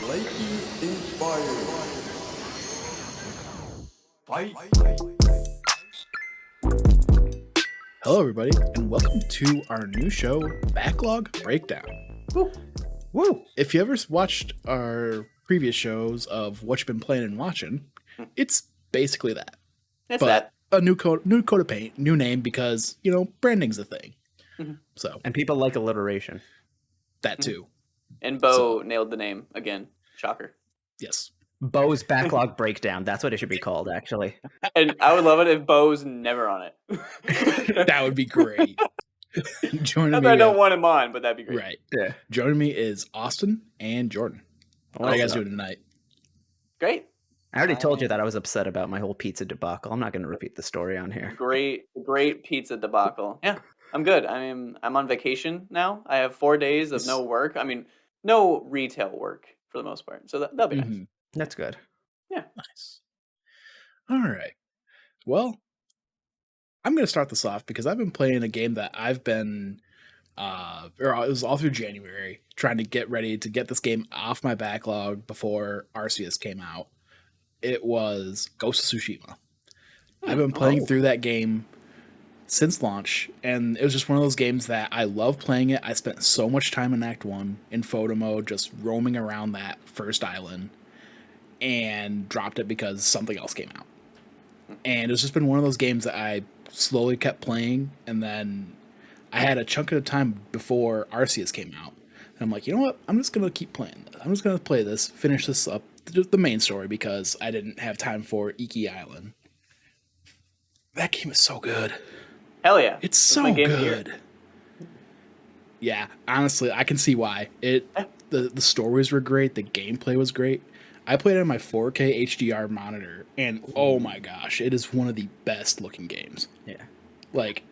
Reiki inspired. Fight. Hello, everybody, and welcome to our new show, Backlog Breakdown. Woo. Woo. If you ever watched our previous shows of what you've been playing and watching, it's basically that. It's but that. A new coat of paint, new name because, branding's a thing. Mm-hmm. So And people like alliteration. that too. And Bo nailed the name again. Shocker. Yes. Bo's Backlog Breakdown. That's what it should be called, actually. And I would love it if Bo's never on it. That would be great. Joining Not me, that I don't want him on, but that'd be great. right. Yeah. Joining me is Austin and Jordan. What are you guys doing tonight? Great. I already told you that I was upset about my whole pizza debacle. I'm not going to repeat the story on here. Great pizza debacle. Yeah, I'm good. I'm on vacation now. I have 4 days of no work. I mean, no retail work for the most part. So that'll be nice. That's good. Yeah. Nice. All right. Well, I'm going to start this off because I've been playing a game that I've been, or it was all through January, trying to get ready to get this game off my backlog before Arceus came out. It was Ghost of Tsushima. I've been playing through that game since launch, and it was just one of those games that I love playing it. I spent so much time in Act 1 in photo mode, just roaming around that first island, and dropped it because something else came out. And it's just been one of those games that I slowly kept playing, and then I had a chunk of time before Arceus came out. And I'm like, you know what? I'm just going to keep playing this. I'm just going to play this, finish this up, the main story, because I didn't have time for Iki Island. That game is so good. Hell yeah. It's so good. Yeah, honestly, I can see why. The stories were great, the gameplay was great. I played it on my 4K HDR monitor, and oh my gosh, it is one of the best looking games. Yeah. Like,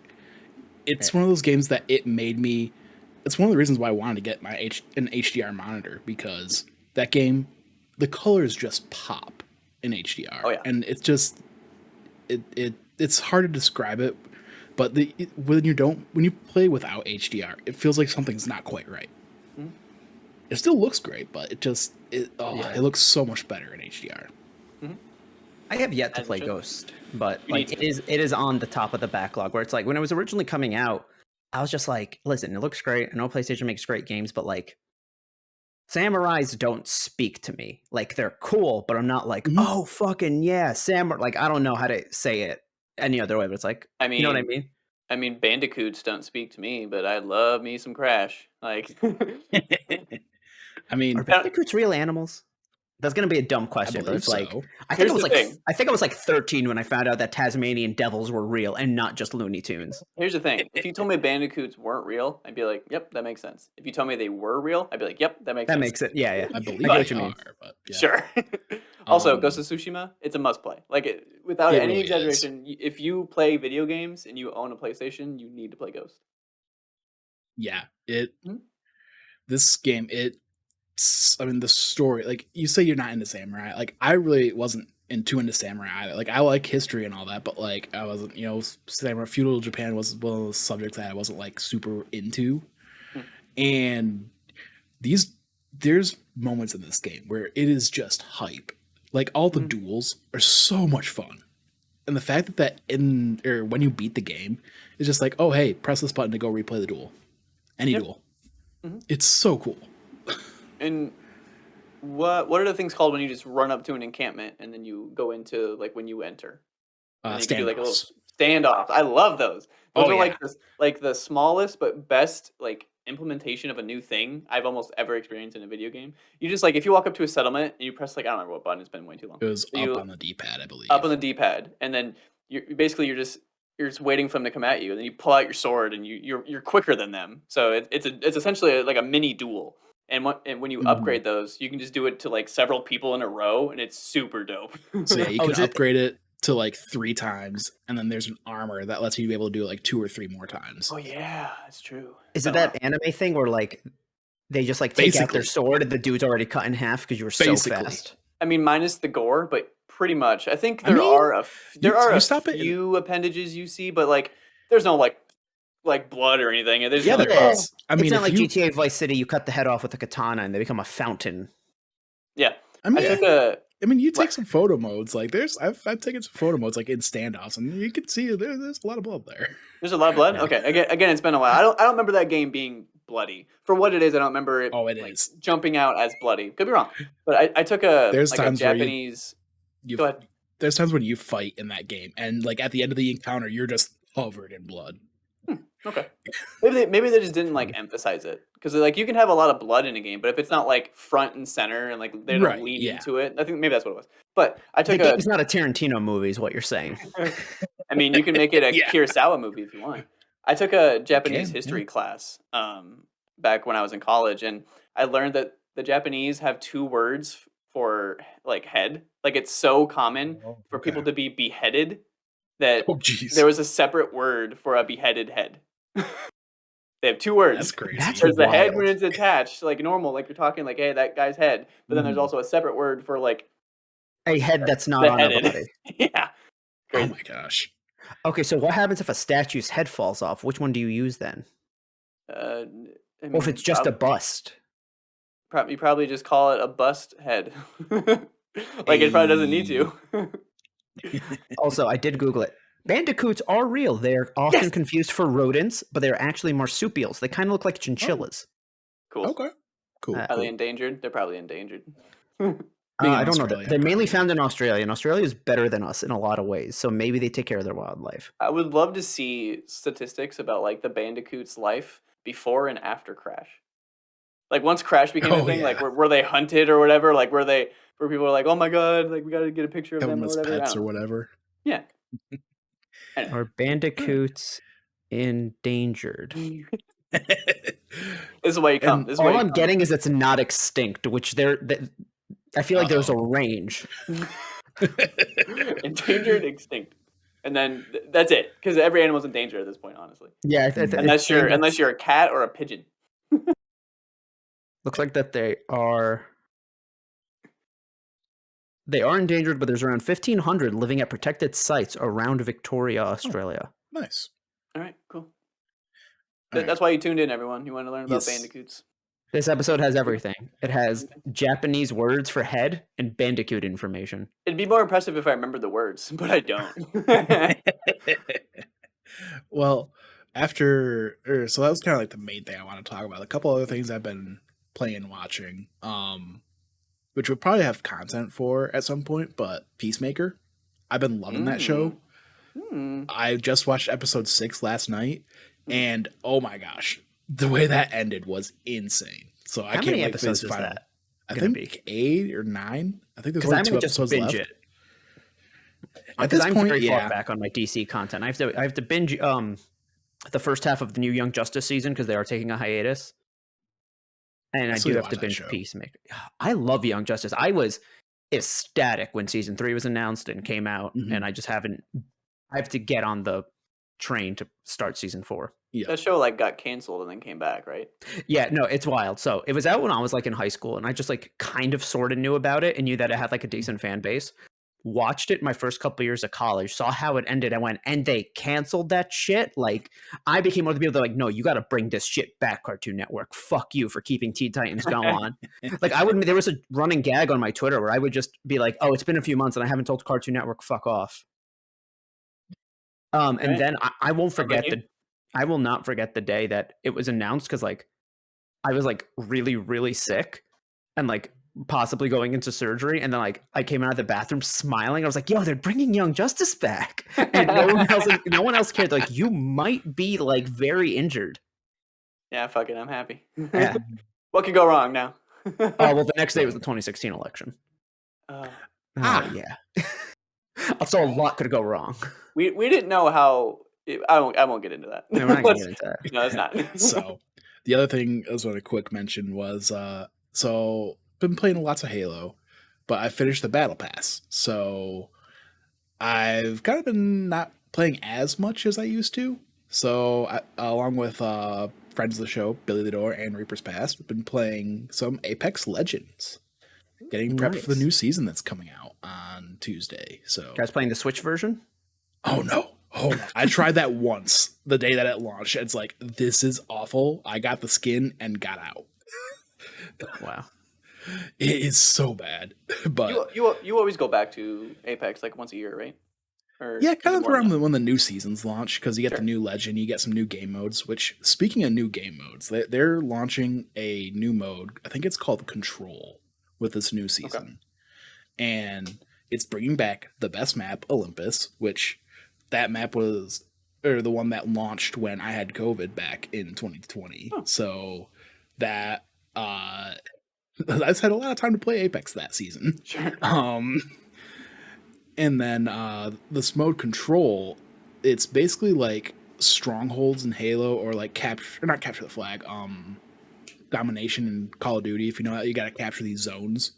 it's one of those games that it made me... It's one of the reasons why I wanted to get an HDR monitor, because that game, the colors just pop in HDR. Oh, yeah. And it's just... It's hard to describe it, but when you play without HDR, it feels like something's not quite right. Mm-hmm. It still looks great, but it looks so much better in HDR. Mm-hmm. I have yet to play Ghost, but like it is on the top of the backlog, where it's like when it was originally coming out, I was just like, listen, it looks great. I know PlayStation makes great games, but like samurais don't speak to me. Like they're cool, but I'm not like, oh fucking yeah, samurai. Like I don't know how to say it any other way, but it's like, I mean, you know what I mean? I mean, Bandicoots don't speak to me, but I love me some Crash. Like, I mean, are Bandicoots real animals? That's gonna be a dumb question, but it's like, so. I think I was like 13 when I found out that Tasmanian devils were real and not just Looney Tunes. Here's the thing: if you told me Bandicoots weren't real, I'd be like, "Yep, that makes sense." If you told me they were real, I'd be like, "Yep, that makes sense." That makes it, yeah. I believe I get they what you mean. but yeah. Sure. Also, Ghost of Tsushima, it's a must play. Like, without It any really exaggeration, if you play video games and you own a PlayStation, you need to play Ghost. Yeah, this game, I mean, the story, like, you say you're not into samurai. Like, I really wasn't into samurai either. Like, I like history and all that, but, like, I wasn't, samurai, feudal Japan was one of those subjects that I wasn't, like, super into. And there's moments in this game where it is just hype. Like, all the duels are so much fun. And the fact that when you beat the game, it's just like, oh, hey, press this button to go replay the duel. Any duel. Mm-hmm. It's so cool. And what are the things called when you just run up to an encampment and then you go into, like, when you enter? Standoffs. Like a little standoffs. I love those. Those are like the smallest but best like implementation of a new thing I've almost ever experienced in a video game. You just, like, if you walk up to a settlement and you press, like, I don't remember what button, it's been way too long. It was up on the D-pad, I believe. Up on the D-pad, and then you're just waiting for them to come at you, and then you pull out your sword, and you're quicker than them. So it's essentially like a mini duel. And when you upgrade those, you can just do it to, like, several people in a row, and it's super dope. So yeah, you can upgrade it to, like, 3 times, and then there's an armor that lets you be able to do it, like, 2 or 3 more times. Oh yeah, that's true. Is it that anime thing where, like, they just, like, take out their sword and the dude's already cut in half because you were so fast? I mean, minus the gore, but pretty much. I think there are a few appendages you see, but, like, there's no, like, like blood or anything. There's yeah, there is. I mean, it's not like GTA Vice City. You cut the head off with a katana and they become a fountain. Yeah. I mean, took a you take some photo modes. Like I've taken some photo modes like in standoffs, and you can see there's a lot of blood there. There's a lot of blood. Yeah. Okay. Again, it's been a while. I don't remember that game being bloody for what it is. I don't remember it. Oh, it like, is. jumping out as bloody. Could be wrong, but I took a There's like a times where Japanese. You Go ahead. There's times when you fight in that game, and like at the end of the encounter, you're just covered in blood. Okay. Maybe they just didn't like emphasize it because like you can have a lot of blood in a game, but if it's not like front and center and like they don't Right, lean yeah. into it, I think maybe that's what it was. But I The took a. game's not a Tarantino movie, is what you're saying. I mean, you can make it a Yeah. Kurosawa movie if you want. I took a Japanese can, history class back when I was in college, and I learned that the Japanese have 2 words for like head. Like it's so common for people to be beheaded that Oh, jeez. there was a separate word for a beheaded head. They have 2 words. That's crazy. That's There's the head when wild. it's attached, like normal, like you're talking like, hey, that guy's head. But then there's also a separate word for like A head that's not on a beheaded. body. Yeah. Oh Crazy. my gosh. Okay, so what happens if a statue's head falls off? Which one do you use then? I mean, Or if it's just a bust? you probably just call it a bust head. Like it probably doesn't need to. Also, I did Google it. Bandicoots are real. They're often Yes. confused for rodents, but they're actually marsupials. They kind of look like chinchillas. Cool. Okay. Cool. Uh, Are cool. they endangered? They're probably endangered. Being I in don't know. Australia, They're mainly probably. found in Australia, and Australia is better than us in a lot of ways. So maybe they take care of their wildlife. I would love to see statistics about like the Bandicoot's life before and after Crash. Like once Crash became a Oh, thing, yeah. like were they hunted or whatever? Like where people are like, oh my god, like we got to get a picture of Have them them or as whatever. I pets don't or know. whatever. Yeah. Anyway. Are bandicoots endangered? This is why you come. And This is why All you I'm come. getting is it's not extinct, which I feel like there's a range. Endangered, extinct, and then that's it. Because every animal's in danger at this point, honestly. Yeah, Unless you're a cat or a pigeon. looks like that they are endangered, but there's around 1,500 living at protected sites around Victoria, Australia. Nice. All right, cool. All right. That's why you tuned in, everyone. You want to learn about Yes. bandicoots. This episode has everything. It has Japanese words for head and bandicoot information. It'd be more impressive if I remembered the words, but I don't. Well, so that was kind of like the main thing I want to talk about. A couple other things I've been playing and watching, which we'll probably have content for at some point, but Peacemaker. I've been loving that show. I just watched episode 6 last night, and oh my gosh, the way that ended was insane. So I How can't many wait for episodes this is final. that I gonna think 8 or 9. I think there's Because only I 2 might just episodes binge left. it. At Because this I'm point, very yeah. far back on my DC content. I have to binge the first half of the new Young Justice season because they are taking a hiatus. And I still do need have to to watch that binge show. Peacemaker. I love Young Justice. I was ecstatic when season 3 was announced and came out, and I just haven't. I have to get on the train to start season 4. Yeah. That show like got canceled and then came back, right? Yeah, no, it's wild. So it was out when I was like in high school, and I just like kind of sort of knew about it and knew that it had like a decent fan base. Watched it my first couple years of college, saw how it ended. I went, and they canceled that shit. Like, I became one of the people that are like, no, you got to bring this shit back, Cartoon Network. Fuck you for keeping Teen Titans go on. Like, there was a running gag on my Twitter where I would just be like, oh, it's been a few months and I haven't told Cartoon Network, fuck off. And Right. then I won't How about forget you? I will not forget the day that it was announced because like I was like really, really sick and like possibly going into surgery, and then like I came out of the bathroom smiling. I was like, yo, they're bringing Young Justice back. And no one else cared. Like, you might be like very injured. Yeah, fuck it. I'm happy. Yeah. What could go wrong now? Oh, well, the next day was the 2016 election. Yeah. So a lot could go wrong. We didn't know how. I won't get into that. No, we're not going to get into that. No, it's not. So the other thing I was going to quick mention was so been playing lots of Halo, but I finished the battle pass, so I've kind of been not playing as much as I used to. So along with friends of the show, Billy the Door and Reaper's Past, we've been playing some Apex Legends, getting prepped for the Nice. new season that's coming out on Tuesday. So You guys playing the Switch version? oh no. I tried that once the day that it launched. It's like, this is awful. I got the skin and got out. Wow. It is so bad, but You always go back to Apex like once a year, right? Or yeah, is kind it of more than around that? when the new seasons launch because you get the Sure. new legend, you get some new game modes. Which, speaking of new game modes, they're launching a new mode. I think it's called Control with this new Okay. season, and it's bringing back the best map, Olympus, which that map was or the one that launched when I had COVID back in 2020. Oh. So that I just had a lot of time to play Apex that season. Sure. And then this mode Control, it's basically like strongholds in Halo or like capture or not capture the flag, domination in Call of Duty. If you know that, you got to capture these zones.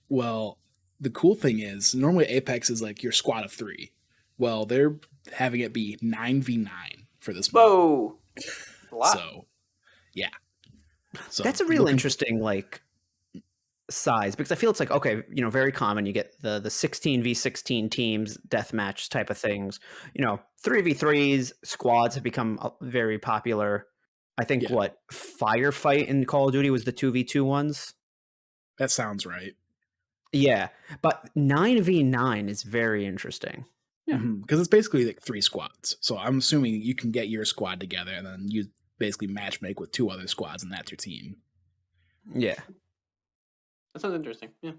Well, the cool thing is normally Apex is like your squad of 3. Well, they're having it be 9v9 for this mode. Whoa. A lot. So, yeah. So That's a real looking interesting like size because I feel it's like okay, you know, very common. You get the 16v16 teams, deathmatch type of things. You know, 3v3s, squads have become very popular. I think Yeah. what Firefight in Call of Duty was the 2v2 ones. That sounds right. Yeah, but 9v9 is very interesting. Yeah. Because it's basically like 3 squads. So I'm assuming you can get your squad together and then you basically matchmake with 2 other squads and that's your team. Yeah. That sounds interesting. Yeah.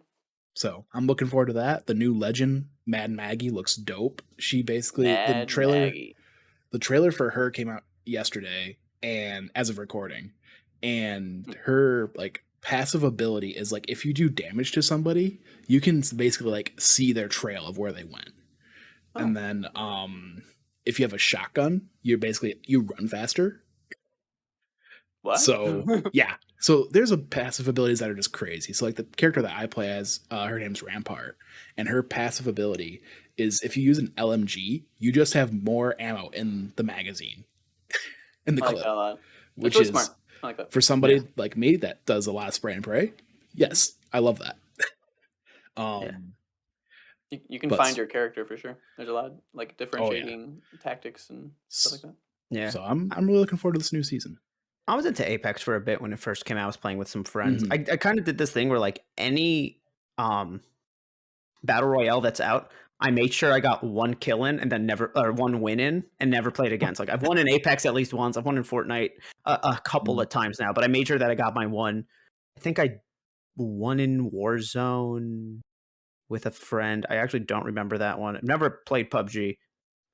So I'm looking forward to that. The new legend, Mad Maggie, looks dope. She basically the Mad trailer Maggie. the trailer for her came out yesterday and as of recording. And Hmm. her like passive ability is like if you do damage to somebody, you can basically like see their trail of where they went. Oh. And then if you have a shotgun, you run faster. What? So yeah. So there's a passive abilities that are just crazy. So like the character that I play as, her name's Rampart, and her passive ability is if you use an LMG, you just have more ammo in the magazine, in the I like clip, that a lot. That's which really is smart. I like that. for somebody like me that does a lot of spray and pray. Yes, I love that. Yeah. You can But find your character for sure. There's a lot of like oh yeah. differentiating tactics and stuff like that. Yeah. So I'm really looking forward to this new season. I was into Apex for a bit when it first came out. I was playing with some friends. Mhm. I kind of did this thing where like any battle royale that's out, I made sure I got one kill in and then never or one win in and never played again. So like I've won in Apex at least once. I've won in Fortnite a couple Mhm. of times now, but I made sure that I got my one. I think I won in Warzone with a friend. I actually don't remember that one. I've never played PUBG.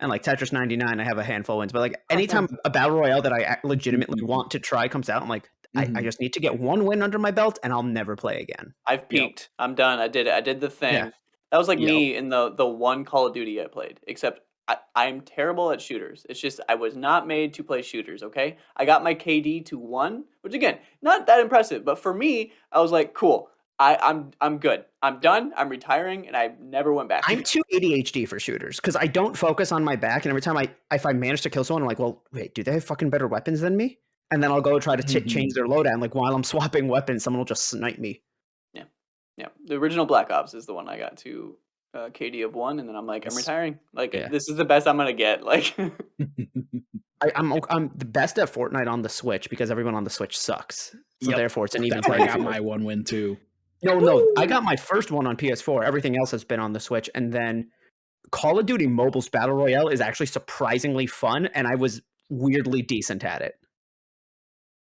And like Tetris 99, I have a handful of wins. But like anytime a battle royale that I legitimately want to try comes out, I'm like, I Mhm. just need to get one win under my belt and I'll never play again. I've peaked. I'm done. I did it. I did the thing. Yeah. That was like Yep. me in the one Call of Duty I played. Except I'm terrible at shooters. It's just I was not made to play shooters. Okay, I got my KD to 1, which again, not that impressive. But for me, I was like, cool. I'm good. I'm done. I'm retiring, and I never went back. I'm too ADHD for shooters because I don't focus on my back. And every time if I manage to kill someone, I'm like, well, wait, do they have fucking better weapons than me? And then I'll go try to change Mhm. their loadout. Like while I'm swapping weapons, someone will just snipe me. Yeah, yeah. The original Black Ops is the one I got to KD of 1, and then I'm like, I'm Yes. retiring. Like Yeah. this is the best I'm gonna get. Like I'm the best at Fortnite on the Switch because everyone on the Switch sucks. So Yep. therefore, it's an even That's where I playing got field. my one win too. No, I got my first one on PS4. Everything else has been on the Switch, and then Call of Duty Mobile's Battle Royale is actually surprisingly fun, and I was weirdly decent at it.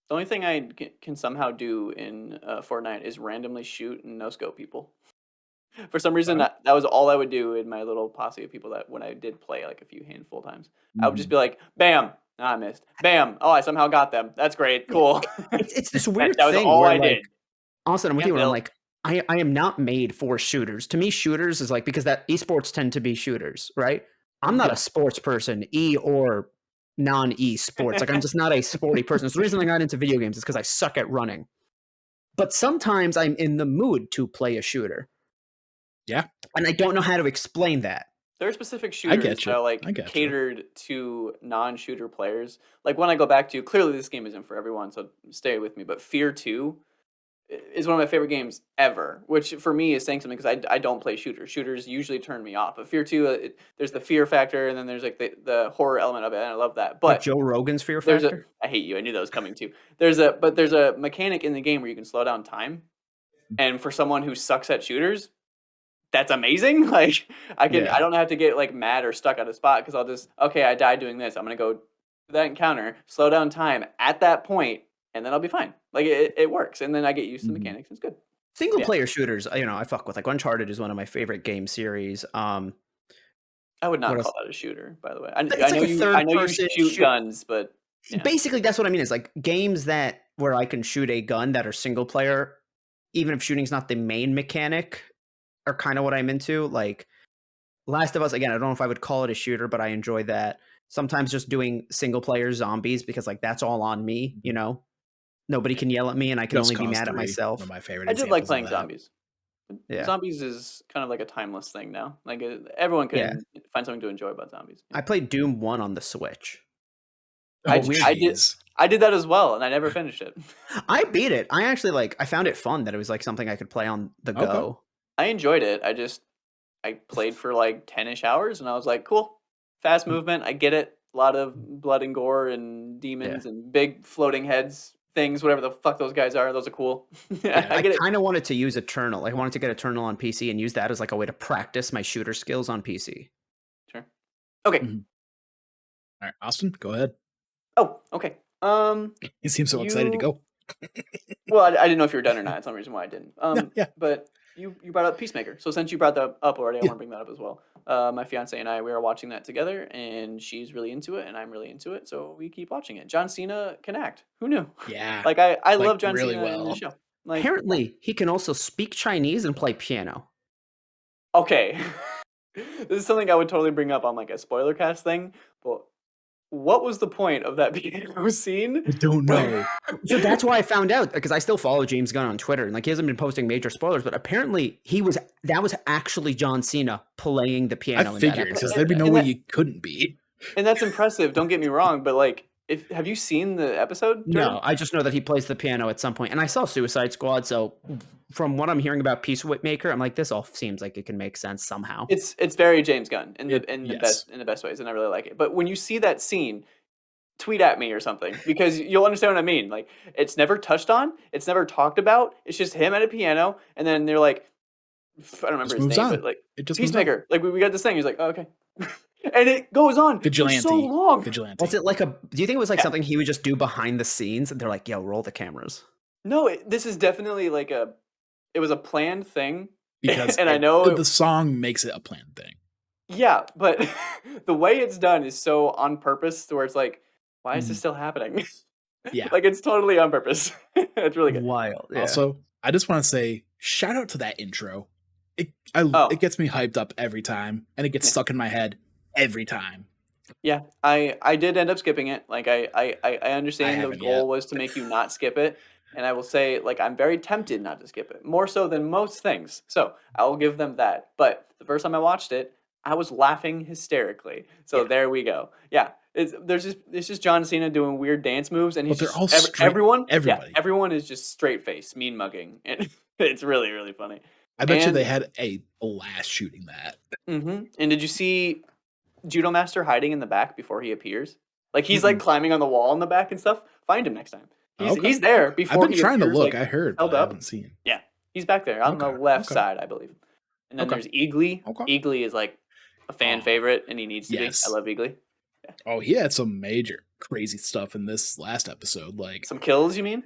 the only thing I can somehow do in Fortnite is randomly shoot and no scope people. For some reason, Huh? that was all I would do in my little posse of people that when I did play like a few handful times, I would just Mhm. be like, "Bam, I missed. Bam, oh, I somehow got them. That's great, cool." It's this that, weird that was thing all where I like did. honestly, I'm with Yeah, you, and I'm Bill. like, I am not made for shooters. To me, shooters is like because that esports tend to be shooters, right? I'm not Yeah. a sports person, e or non-e sports. Like I'm just not a sporty person. It's the reason I got into video games is because I suck at running. But sometimes I'm in the mood to play a shooter. Yeah, And I don't know how to explain that. There are specific I shooters get that you. are I like get you. catered to non-shooter players. Like when I go back to clearly this game isn't for everyone, so stay with me. But Fear 2, is one of my favorite games ever, which for me is saying something because I don't play shooters. Shooters usually turn me off. But Fear 2, there's the fear factor, and then there's like the horror element of it, and I love that. Like But Joe Rogan's Fear there's Factor. I hate you. I knew that was coming too. There's a mechanic in the game where you can slow down time, and for someone who sucks at shooters, that's amazing. Like I Yeah. don't have to get like mad or stuck at a spot because I'll just okay, I died doing this. I'm gonna go to that encounter, slow down time at that point, and then I'll be fine. Like it works, and then I get used to the mechanics. It's good. Single Yeah. player shooters, I fuck with. Like Uncharted is one of my favorite game series. I would not What call else? that a shooter, by the way. I It's know like a you. I know you third-person shoot guns, but yeah. Basically, that's what I mean. Is like games that where I can shoot a gun that are single player, even if shooting's not the main mechanic, are kind of what I'm into. Like Last of Us, again, I don't know if I would call it a shooter, but I enjoy that. Sometimes just doing single player zombies because like that's all on me, you know. Nobody can yell at me, and I can Just only be Cause mad at 3, myself. one of my favorite I did like examples of playing that. zombies. Yeah. Zombies is kind of like a timeless thing now. Like everyone can find something to enjoy about zombies. I played Doom 1 on the Switch. I Oh, did. jeez. I did that as well, and I never finished it. I beat it. I actually I found it fun that it was like something I could play on the Okay. go. I enjoyed it. I played for like 10-ish hours, and I was like, cool, fast movement. I get it. A lot of blood and gore and demons and big floating heads things, whatever the fuck those guys are. Those are cool. Yeah, I I get it. kind of wanted to use Eternal. I wanted to get Eternal on PC and use that as like a way to practice my shooter skills on PC. Sure. Okay. Mhm. All right, Austin, go ahead. Oh, okay. You seem so excited to You- go. Well, I didn't know if you were done or not. That's the only reason why I didn't. Yeah. But you brought up Peacemaker. So since you brought that up already, I Yeah. want to bring that up as well. My fiance and I, we are watching that together, and she's really into it, and I'm really into it. So we keep watching it. John Cena can act. Who knew? Yeah. Like I Like, love John really Cena in the well. show. Like Apparently, he can also speak Chinese and play piano. okay, this is something I would totally bring up on like a spoiler cast thing. But what was the point of that piano scene? I don't know. So that's why I found out, because I still follow James Gunn on Twitter, and like he hasn't been posting major spoilers, but apparently that was actually John Cena playing the piano. I in figured that because episode. there'd be no And way that- you couldn't be. And that's impressive. Don't get me wrong, but like, have you seen the episode? Jordan? No, I just know that he plays the piano at some point, and I saw Suicide Squad. So from what I'm hearing about Peacemaker, I'm like, this all seems like it can make sense somehow. It's very James Gunn in the Yes. best ways, and I really like it. But when you see that scene, tweet at me or something because you'll understand what I mean. Like it's never touched on, it's never talked about. It's just him at a piano, and then they're like, I don't remember Just his moves name, on. but like It just moves on. Peacemaker. Like we got this thing. He's like, oh, okay, and it goes on for Vigilante. so long. Vigilante. Was it like do you think it was like Yeah. something he would just do behind the scenes? And they're like, yo, roll the cameras. No, this is definitely like it was a planned thing. Because and I know the song makes it a planned thing. yeah, but the way it's done is so on purpose to where it's like, why is this still happening? Yeah. Like it's totally on purpose. It's really good. Wild. Yeah. Also, I just want to say shout out to that intro. It gets me hyped up every time, and it gets stuck in my head every time. Yeah, I did end up skipping it. Like I understand the haven't goal yet. was to make you not skip it, and I will say like I'm very tempted not to skip it, more so than most things. So I will give them that. But the first time I watched it, I was laughing hysterically. So Yeah. there we go. Yeah, it's just John Cena doing weird dance moves, and he's But they're all just, straight- everyone. everybody. Yeah, everyone is just straight face, mean mugging, and it's really really funny. I bet you And- they had a blast shooting that. Mm-hmm. And did you see Judo Master hiding in the back before he appears? Like he's like climbing on the wall in the back and stuff. Find him next time. Okay. He's there I've before been he trying to appears, look. like, I heard, held but I up. haven't seen. Yeah, he's back there on the Okay, left okay. side, I believe. And then Okay. there's Eagly. Okay. Eagly is like a fan Oh, favorite, and he needs to yes. be. I love Eagly. Oh, he had some major crazy stuff in this last episode. Like, Some kills, you mean?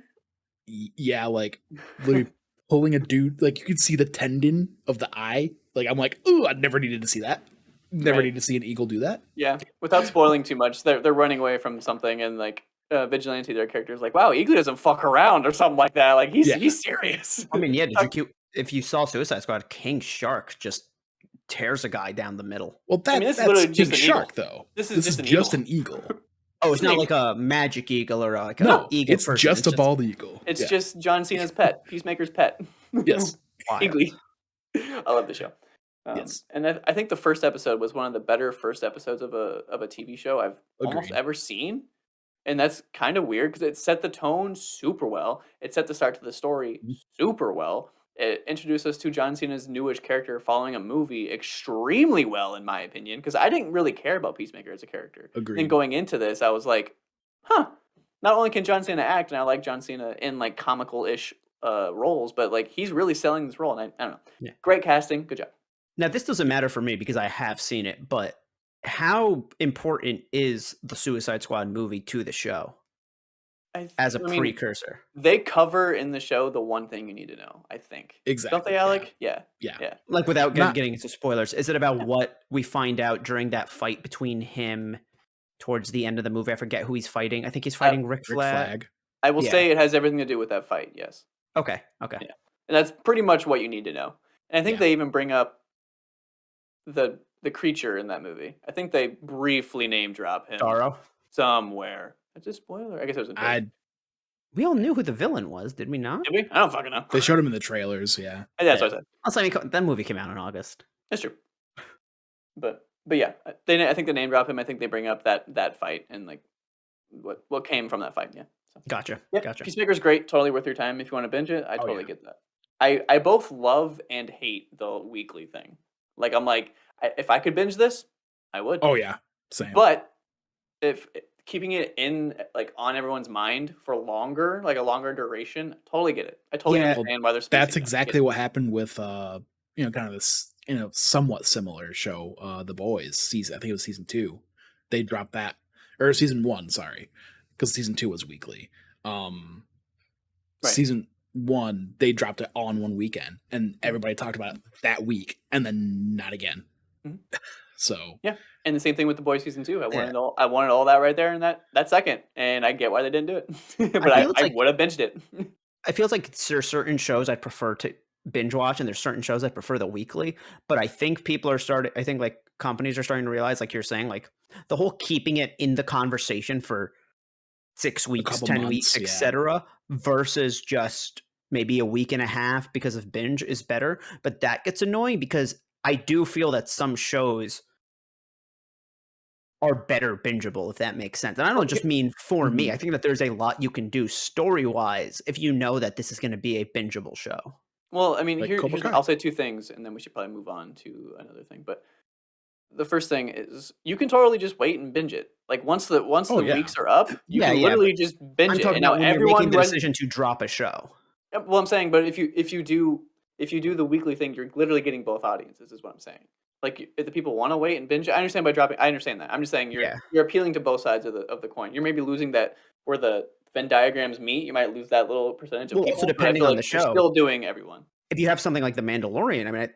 yeah, like literally pulling a dude. Like you could see the tendon of the eye. Like I'm like, ooh, I never needed to see that. Never Right. needed to see an eagle do that. Yeah. Without spoiling too much, they're running away from something, and like Vigilante, their character's like, wow, Eagly doesn't fuck around or something like that. Like he's serious. I mean, yeah. If you saw Suicide Squad, King Shark just tears a guy down the middle. Well, I mean, this is that's literally King just an Shark, eagle. though. This is just an an eagle. Oh, it's not like a magic eagle or like No, a eagle. it's person. just a bald eagle. It's Yeah. just John Cena's pet, Peacemaker's pet. Yes. Eagly. I love the show. Yes. And I think the first episode was one of the better first episodes of a TV show I've almost Agreed. ever seen. and that's kind of weird because it set the tone super well. It set the start to the story Mhm. super well. It introduced us to John Cena's newish character following a movie extremely well, in my opinion, because I didn't really care about Peacemaker as a character. Then Agreed. going into this, I was like, huh. Not only can John Cena act, and I like John Cena in like comical-ish roles, but like he's really selling this role, and I don't know. Yeah. Great casting, good job. Now, this doesn't matter for me because I have seen it, but how important is the Suicide Squad movie to the show as a I mean, precursor? they cover in the show the one thing you need to know, I think. Exactly. Don't they, Alec? Yeah. Yeah. Yeah. Like, without Not- getting into spoilers, is it about Yeah. what we find out during that fight between him towards the end of the movie? I forget who he's fighting. I think he's fighting Rick Rick Flag. Flag. I will Yeah. say it has everything to do with that fight, yes. Okay. Yeah. And that's pretty much what you need to know. And I think Yeah. they even bring up the creature in that movie. I think they briefly name drop him Starro. somewhere. It's a spoiler. I guess it was a trailer. We all knew who the villain was, did we not? Did we? I don't fucking know. They showed him in the trailers. Yeah. That's what I said. Also, I mean, that movie came out in August. That's true. But yeah, I think they name drop him. I think they bring up that fight and like what came from that fight. Yeah. So. Gotcha. Yeah, Gotcha. Peacemaker's great. Totally worth your time if you want to binge it. I totally yeah. get that. I both love and hate the weekly thing. Like I'm like, if I could binge this, I would. Oh yeah. Same. But if keeping it in like on everyone's mind for longer, like a longer duration, totally get it. I totally understand why there's. That's exactly what happened with kind of this somewhat similar show, The Boys season. I think it was season 2. They dropped that, or season 1, sorry, because season 2 was weekly. Season 1 they dropped it all in one weekend, and everybody talked about it that week, and then not again. Mhm. So yeah, and the same thing with The Boys season 2. I wanted all that right there in that second, and I get why they didn't do it. But I would have binged it. I feel like there's certain shows I prefer to binge watch, and there's certain shows I prefer the weekly. But I think people are starting. I think like companies are starting to realize, like you're saying, like the whole keeping it in the conversation for 6 weeks, 10 weeks, etc., versus just maybe a week and a half because of binge is better. But that gets annoying because I do feel that some shows are better bingeable, if that makes sense. And I don't just mean for me. I think that there's a lot you can do story-wise if you know that this is going to be a bingeable show. Well, I mean, Like here's I'll say 2 things, and then we should probably move on to another thing. But the first thing is you can totally just wait and binge it. Like once the weeks are up, you can literally just binge I'm it. talking And now about when you're making the decision to drop a show. Well, I'm saying, but if you do the weekly thing, you're literally getting both audiences. Is what I'm saying. Like if the people want to wait and binge, I understand by dropping. I understand that. I'm just saying you're appealing to both sides of the coin. You're maybe losing that where the Venn diagrams meet. You might lose that little percentage of people. Also depending on the show, you're still doing everyone. If you have something like The Mandalorian, I mean,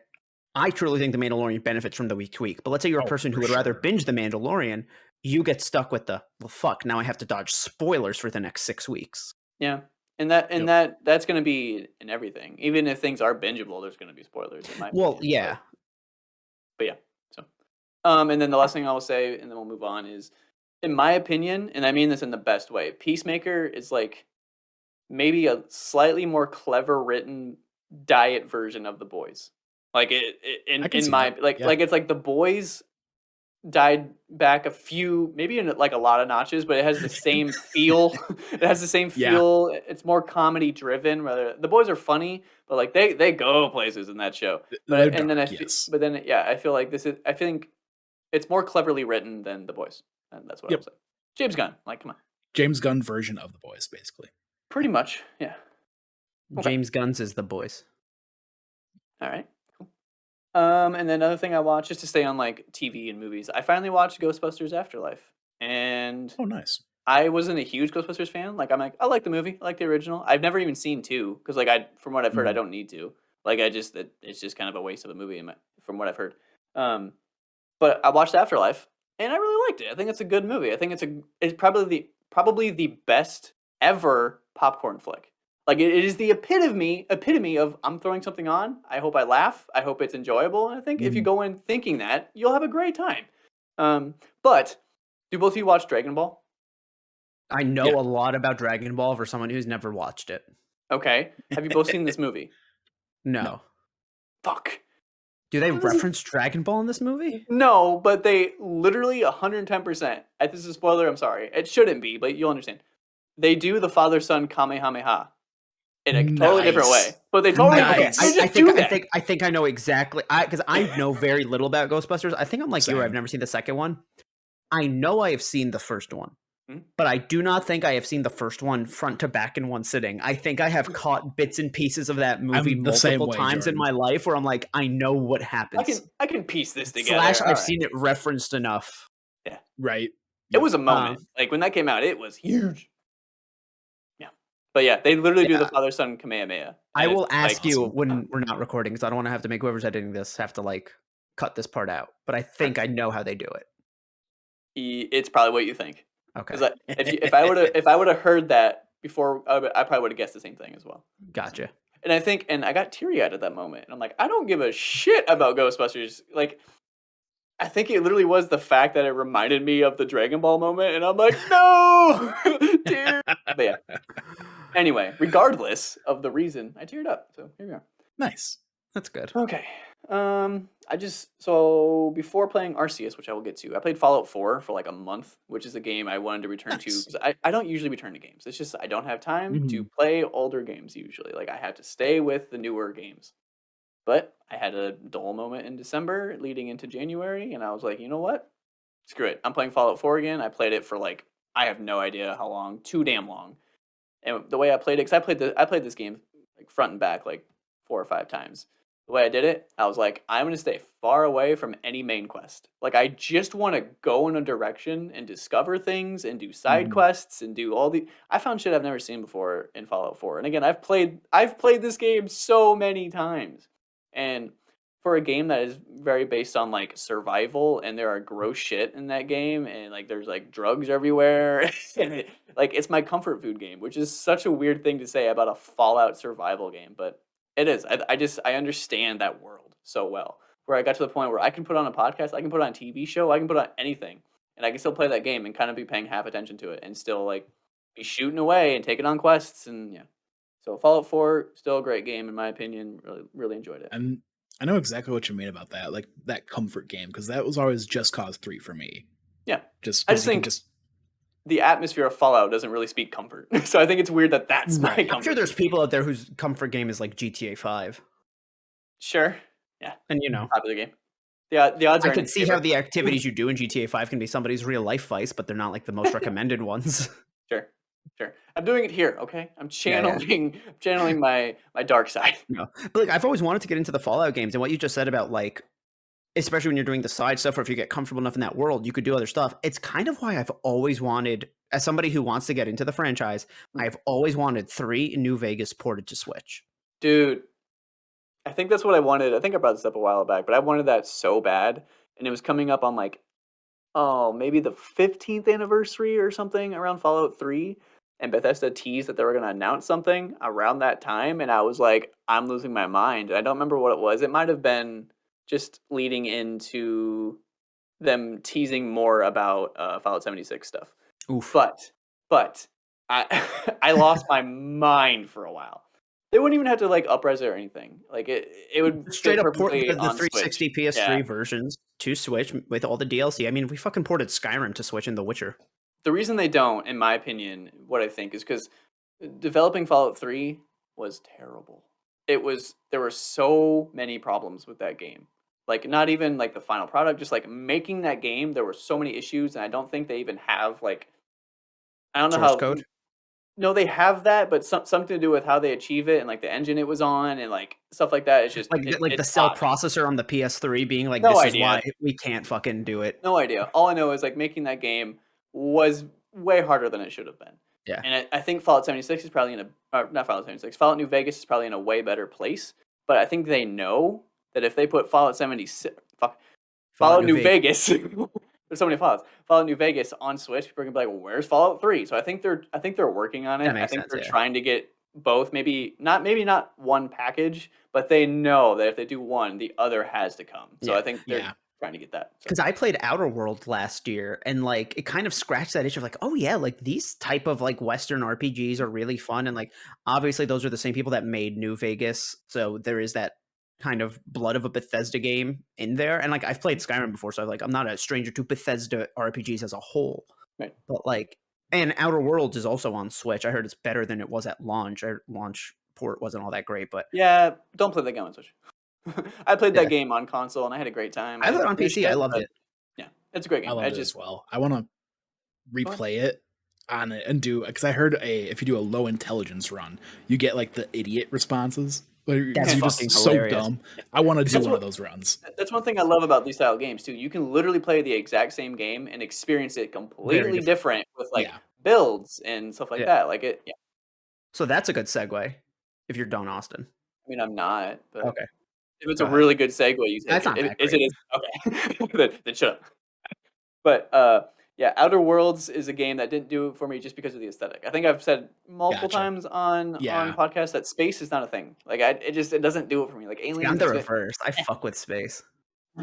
I truly think The Mandalorian benefits from the week to week. But let's say you're a person who would rather binge The Mandalorian, you get stuck with fuck. Now I have to dodge spoilers for the next 6 weeks. Yeah. And that's going to be in everything. Even if things are bingeable, there's going to be spoilers. Yeah. But yeah. So, and then the last thing I will say, and then we'll move on, is, in my opinion, and I mean this in the best way, Peacemaker is like maybe a slightly more clever written diet version of The Boys. Like it's like The Boys died back a few, maybe in like a lot of notches, but it has the same feel. It has the same feel. Yeah. It's more comedy driven. Rather, The Boys are funny, but like they go places in that show. But I feel like I think it's more cleverly written than The Boys, and that's what I was saying. James Gunn, like, come on, James Gunn version of The Boys, basically. Pretty much, yeah. Okay. James Gunn's is The Boys. All right. And then another thing I watched, just to stay on like TV and movies, I finally watched Ghostbusters Afterlife, and nice. I wasn't a huge Ghostbusters fan. Like I like the movie, I like the original. I've never even seen 2 because from what I've heard, I don't need to. Like it's just kind of a waste of a movie from what I've heard. But I watched Afterlife, and I really liked it. I think it's a good movie. I think it's probably the best ever popcorn flick. Like it is the epitome of I'm throwing something on. I hope I laugh. I hope it's enjoyable. And I think if you go in thinking that, you'll have a great time. But do both of you watch Dragon Ball? I know a lot about Dragon Ball for someone who's never watched it. Okay. Have you both seen this movie? No. Fuck. Do they reference Dragon Ball in this movie? No, but they literally 110%. This is a spoiler, I'm sorry. It shouldn't be, but you'll understand. They do the father-son Kamehameha in a totally different way. But they totally Nice. I think I know exactly, because I know very little about Ghostbusters. I think I'm like you, Same. I've never seen the second one. I know I have seen the first one. Hmm? But I do not think I have seen the first one front to back in one sitting. I think I have caught bits and pieces of that movie I'm the same multiple way, times in Jordan. my life where I'm like, I know what happens. I can piece this together. Slash, I've Alright. seen it referenced enough. Right. It was a moment. Like when that came out, it was huge. Yeah. But yeah, they literally do the father-son Kamehameha. I and will it's ask like, you when we're not recording, because I don't want to have to make whoever's editing this have to like cut this part out. But I think I know how they do it. It's probably what you think. Okay. Because if I would have heard that before, I probably would have guessed the same thing as well. Gotcha. And I got teary-eyed at that moment. And I'm like, I don't give a shit about Ghostbusters. Like, I think it literally was the fact that it reminded me of the Dragon Ball moment, and I'm like, no, tear. But yeah. Anyway, regardless of the reason, I teared up. So here we are. Nice. That's good. Okay. So before playing Arceus, which I will get to, I played Fallout 4 for like a month, which is a game I wanted to return to Nice. because I don't usually return to games. It's just I don't have time to Mhm. play older games usually. Like I have to stay with the newer games. But I had a dull moment in December leading into January, and I was like, you know what? Screw it. I'm playing Fallout 4 again. I played it for like I have no idea how long, too damn long. And the way I played it, because I played this game like front and back like 4 or 5 times. The way I did it, I was like, I'm gonna stay far away from any main quest. Like I just want to go in a direction and discover things and do side Mhm. quests and do all the. I found shit I've never seen before in Fallout 4. And again, I've played this game so many times. And for a game that is very based on like survival and there are gross shit in that game and like there's like drugs everywhere and it's my comfort food game, which is such a weird thing to say about a Fallout survival game, but it is. I understand that world so well. Where I got to the point where I can put on a podcast, I can put on a TV show, I can put on anything, and I can still play that game and kind of be paying half attention to it and still like be shooting away and taking on quests and yeah. So Fallout 4 still a great game in my opinion. Really enjoyed it. And I know exactly what you mean about that, like that comfort game, because that was always Just Cause 3 for me. Yeah, Just I because just you can think just the atmosphere of Fallout doesn't really speak comfort. So I think it's weird that that's my Right. comfort. I'm sure there's people out there whose comfort game is like GTA 5. Sure. Yeah. And you know, Popular game. The odds are I in can its see favor. how the activities you do in GTA 5 can be somebody's real life vice, but they're not like the most recommended ones. Sure. I'm doing it here, okay? I'm Yeah. channeling my dark side. No. But like I've always wanted to get into the Fallout games, and what you just said about like, especially when you're doing the side stuff, or if you get comfortable enough in that world, you could do other stuff. It's kind of why I've always wanted, as somebody who wants to get into the franchise, I've always wanted 3 New Vegas ported to Switch. Dude, I think that's what I wanted. I think I brought this up a while back, but I wanted that so bad, and it was coming up on like, oh, maybe the 15th anniversary or something around Fallout 3, and Bethesda teased that they were going to announce something around that time, and I was like, I'm losing my mind. I don't remember what it was. It might have been just leading into them teasing more about Fallout 76 stuff. Oof. But I I lost my mind for a while. They wouldn't even have to like upres it or anything. Like it would Straight fit up port perfectly the on 360 Switch. PS3 Yeah. versions to Switch with all the DLC. I mean, we fucking ported Skyrim to Switch and The Witcher. The reason they don't, in my opinion, what I think is because developing Fallout 3 was terrible. There were so many problems with that game. Like not even like the final product, just like making that game, there were so many issues, and I don't think they even have like I don't know Source how. code? No, they have that, but something to do with how they achieve it and like the engine it was on and like stuff like that. It's just Like the it's cell tough. processor on the PS3 being like, No this is idea. why we can't fucking do it. No idea. All I know is like making that game was way harder than it should have been. Yeah. And I think Fallout 76 is probably not Fallout 76. Fallout New Vegas is probably in a way better place. But I think they know that if they put Fallout 76, Fallout New Vegas. There's so many Fallouts. Fallout New Vegas on Switch. People are gonna be like, well, "Where's Fallout 3?" So I think they're working on it. That I makes think sense, they're yeah. trying to get both. Maybe not one package, but they know that if they do one, the other has to come. So Yeah. I think they're trying to get that. So. Because I played Outer World last year, and like it kind of scratched that itch of like, oh yeah, like these type of like Western RPGs are really fun, and like obviously those are the same people that made New Vegas, so there is that kind of blood of a Bethesda game in there. And like I've played Skyrim before, so I'm not a stranger to Bethesda RPGs as a whole. Right. But like, and Outer Worlds is also on Switch. I heard it's better than it was at launch. Our launch port wasn't all that great, but yeah, don't play that game on Switch. I played Yeah. that game on console and I had a great time. I played it didn't on finish PC. I loved but it. Yeah, it's a great game. I loved it as well. I want to replay it on it and do, because I heard if you do a low intelligence run, you get like the idiot responses. Like, That's you're fucking just so hilarious. dumb. I want to do That's one what- of those runs. That's one thing I love about these style games too. You can literally play the exact same game and experience it completely different with like Yeah. builds and stuff like Yeah. that. Like it. Yeah. So that's a good segue if you're done, Austin. I mean, I'm not. But Okay. If it's Go a ahead. really good segue, you take That's it. not that Is great. it? Okay. then shut up. But yeah, Outer Worlds is a game that didn't do it for me just because of the aesthetic. I think I've said multiple Gotcha. times on Yeah. podcasts that space is not a thing. Like it doesn't do it for me. Like See, aliens. I'm the is reverse. I fuck with space.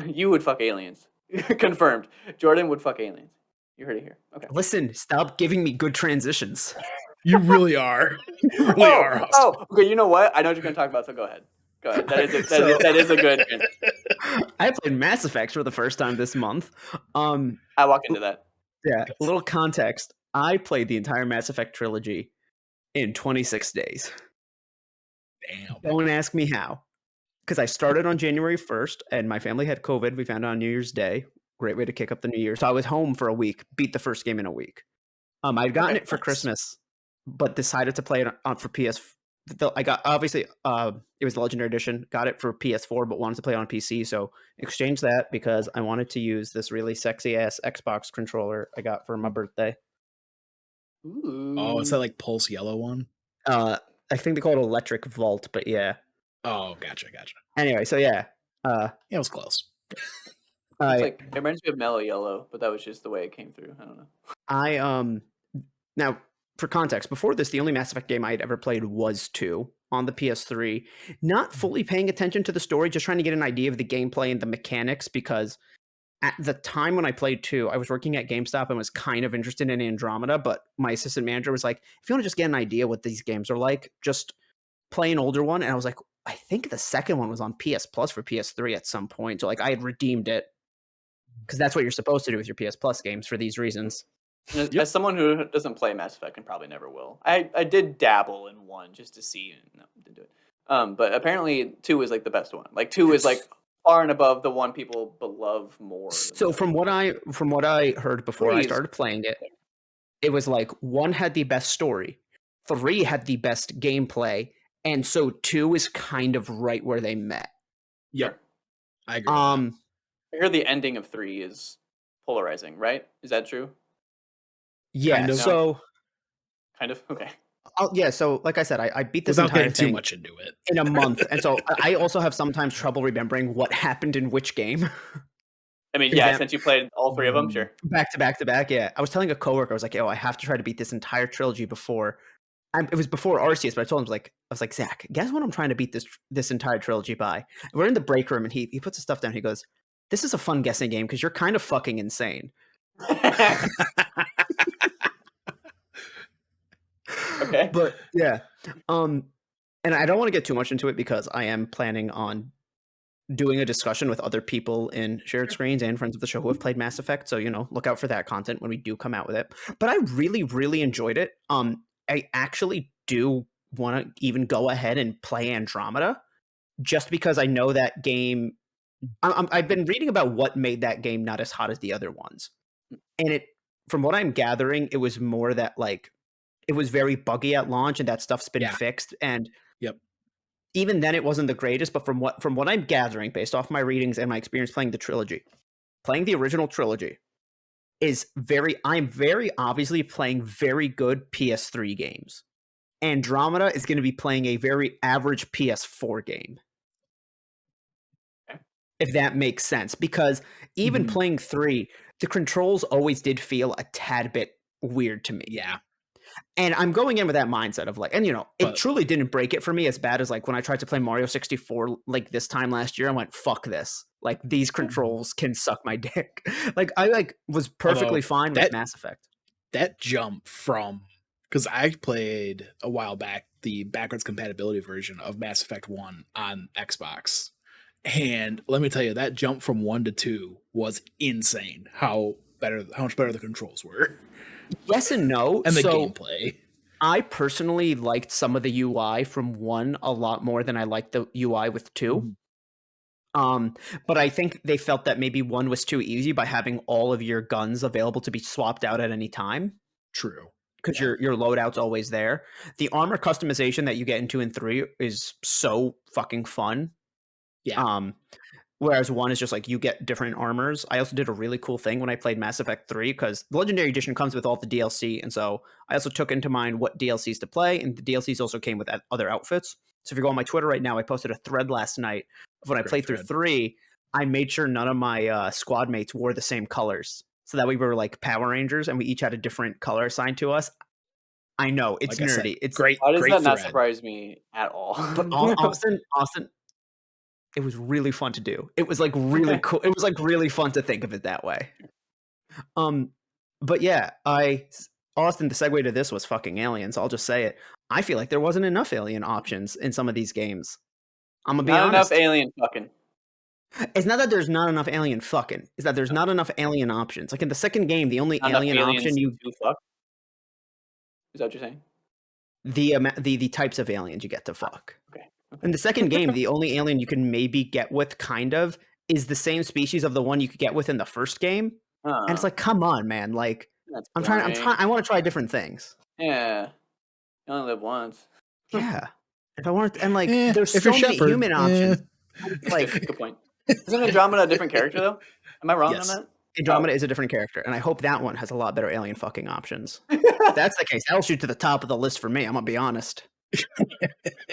You would fuck aliens. Confirmed. Jordan would fuck aliens. You heard it here. Okay. Listen, stop giving me good transitions. You really are. You really are. Austin. Okay. You know what? I know what you're going to talk about, so go ahead. Go ahead. That is a good. I played Mass Effect for the first time this month. I walk into that. Yeah, a little context. I played the entire Mass Effect trilogy in 26 days. Damn. Don't ask me how. Because I started on January 1st and my family had COVID. We found out on New Year's Day. Great way to kick up the New Year. So I was home for a week, beat the first game in a week. I'd gotten it for nice. Christmas, but decided to play it on for PS. I got, obviously, it was the Legendary Edition. Got it for PS4, but wanted to play it on PC. So exchanged that because I wanted to use this really sexy ass Xbox controller I got for my birthday. Ooh. Oh, is that like Pulse Yellow one? I think they call it Electric Vault, but yeah. Oh, gotcha. Anyway, so yeah. Yeah, it was close. It's like it reminds me of Mellow Yellow, but that was just the way it came through. I don't know. Now for context, before this, the only Mass Effect game I had ever played was 2 on the PS3. Not fully paying attention to the story, just trying to get an idea of the gameplay and the mechanics, because at the time when I played 2, I was working at GameStop and was kind of interested in Andromeda, but my assistant manager was like, if you want to just get an idea what these games are like, just play an older one. And I was like, I think the second one was on PS Plus for PS3 at some point. So like I had redeemed it, because that's what you're supposed to do with your PS Plus games for these reasons. As someone who doesn't play Mass Effect and probably never will, I did dabble in 1 just to see. No, didn't do it. But apparently 2 is like the best one. Like 2 is like far and above the one people love more. So from what I heard before I started playing it, it was like 1 had the best story, 3 had the best gameplay, and so 2 is kind of right where they met. Yep. I agree. With I hear the ending of 3 is polarizing, right? Is that true? Yeah. Kind of. So Kind of. Okay. yeah. So like I said, I beat this without entire getting thing too much into it in a month, and so I also have sometimes trouble remembering what happened in which game. I mean, yeah, since you played all 3 of them, sure. Back to back. Yeah. I was telling a coworker, I was like, "Yo, I have to try to beat this entire trilogy before." It was before Arceus, but I told him I was like, Zach, guess what I'm trying to beat this entire trilogy by? We're in the break room, and he puts his stuff down. He goes, "This is a fun guessing game because you're kind of fucking insane." Okay. But yeah, and I don't want to get too much into it because I am planning on doing a discussion with other people in shared screens and friends of the show who have played Mass Effect. So, look out for that content when we do come out with it. But I really, really enjoyed it. I actually do want to even go ahead and play Andromeda just because I know that game. I've been reading about what made that game not as hot as the other ones. And from what I'm gathering, it was more that like it was very buggy at launch and that stuff's been fixed. And even then it wasn't the greatest, but from what I'm gathering based off my readings and my experience playing the original trilogy I'm very obviously playing very good PS3 games. Andromeda is going to be playing a very average PS4 game. Okay. If that makes sense, because even playing 3, the controls always did feel a tad bit weird to me. Yeah. And I'm going in with that mindset of like, and it truly didn't break it for me as bad as like when I tried to play Mario 64 like this time last year. I went, fuck this. Like these controls can suck my dick. Like I was perfectly fine with Mass Effect. That jump from, because I played a while back the backwards compatibility version of Mass Effect 1 on Xbox. And let me tell you, that jump from 1 to 2 was insane. How much better the controls were. Yes and no. And the so gameplay. I personally liked some of the UI from 1 a lot more than I liked the UI with 2. But I think they felt that maybe 1 was too easy by having all of your guns available to be swapped out at any time. True. Because your loadout's always there. The armor customization that you get into in 3 is so fucking fun. Yeah. Whereas 1 is just like you get different armors. I also did a really cool thing when I played Mass Effect 3 because the Legendary Edition comes with all the DLC, and so I also took into mind what DLCs to play, and the DLCs also came with other outfits. So if you go on my Twitter right now, I posted a thread last night of when I played through 3. I made sure none of my squad mates wore the same colors, so that we were like Power Rangers, and we each had a different color assigned to us. I know it's Like I said, nerdy. It's great. Why does great that not thread. surprise me at all? But Austin, it was really fun to do. It was like really cool. It was like really fun to think of it that way. But yeah, Austin, the segue to this was fucking aliens. I'll just say it. I feel like there wasn't enough alien options in some of these games. I'm gonna be not honest. enough alien fucking. It's not that there's not enough alien fucking. It's that there's not enough alien options. Like in the second game, the only Not alien enough option aliens you to fuck. Is that what you're saying? the types of aliens you get to fuck. Okay. In the second game, the only alien you can maybe get with kind of is the same species of the one you could get with in the first game. And it's like, come on, man. Like That's I want to try different things. Yeah. You only live once. Yeah. If I want to, and like Eh, there's if so you're many Shepard, human options. Like Good point. Isn't Andromeda a different character though? Am I wrong Yes. on that? Andromeda is a different character, and I hope that one has a lot better alien fucking options. If that's the case, that'll shoot to the top of the list for me. I'm gonna be honest. I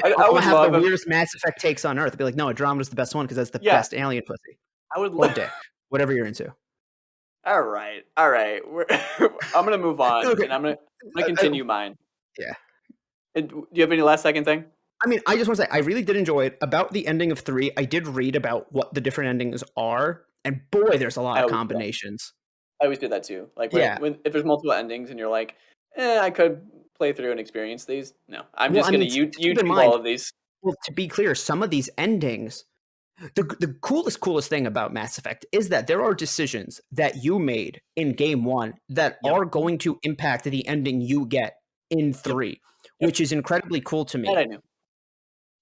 I'm would gonna have love the if- weirdest Mass Effect takes on Earth. Be like, no, Andromeda's the best one because that's the Yeah. best alien pussy I would or love. dick, whatever you're into. All right. I'm gonna move on, Okay. and I'm gonna continue mine. Yeah. And do you have any last second thing? I mean, I just want to say I really did enjoy it. About the ending of 3, I did read about what the different endings are, and boy, there's a lot of combinations. I always do that too. Like Yeah. when if there's multiple endings and you're like, I could play through and experience these. No, I'm just gonna YouTube all of these. Well, to be clear, some of these endings, the coolest thing about Mass Effect is that there are decisions that you made in game 1 that are going to impact the ending you get in 3, which is incredibly cool to me. That I knew.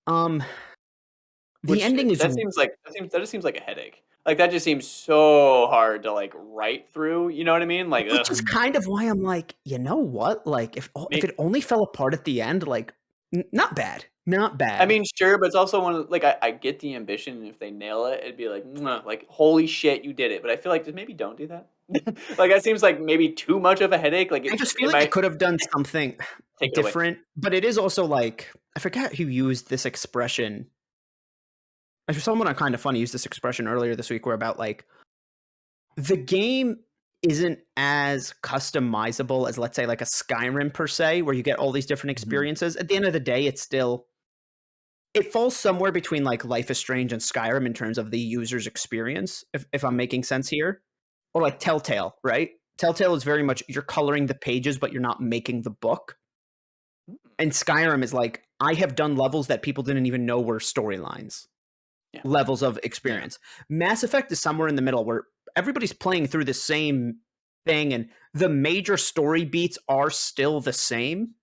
The ending is that just seems like a headache. Like that just seems so hard to like write through. You know what I mean? Like, which is kind of why I'm like, you know what? Like, if it only fell apart at the end, like, not bad. I mean, sure, but it's also one of like I get the ambition, and if they nail it, it'd be like holy shit, you did it. But I feel like just maybe don't do that. Like that seems like maybe too much of a headache. Like I just feel like it could have done something different. But it is also like I forget who used this expression. Someone on Kind of Funny used this expression earlier this week, where about like the game isn't as customizable as, let's say, like a Skyrim per se, where you get all these different experiences. At the end of the day, it falls somewhere between like Life is Strange and Skyrim in terms of the user's experience, if I'm making sense here. Or like Telltale, right? Telltale is very much you're coloring the pages, but you're not making the book. And Skyrim is like, I have done levels that people didn't even know were storylines. Yeah. Levels of experience. Yeah. Mass Effect is somewhere in the middle where everybody's playing through the same thing and the major story beats are still the same.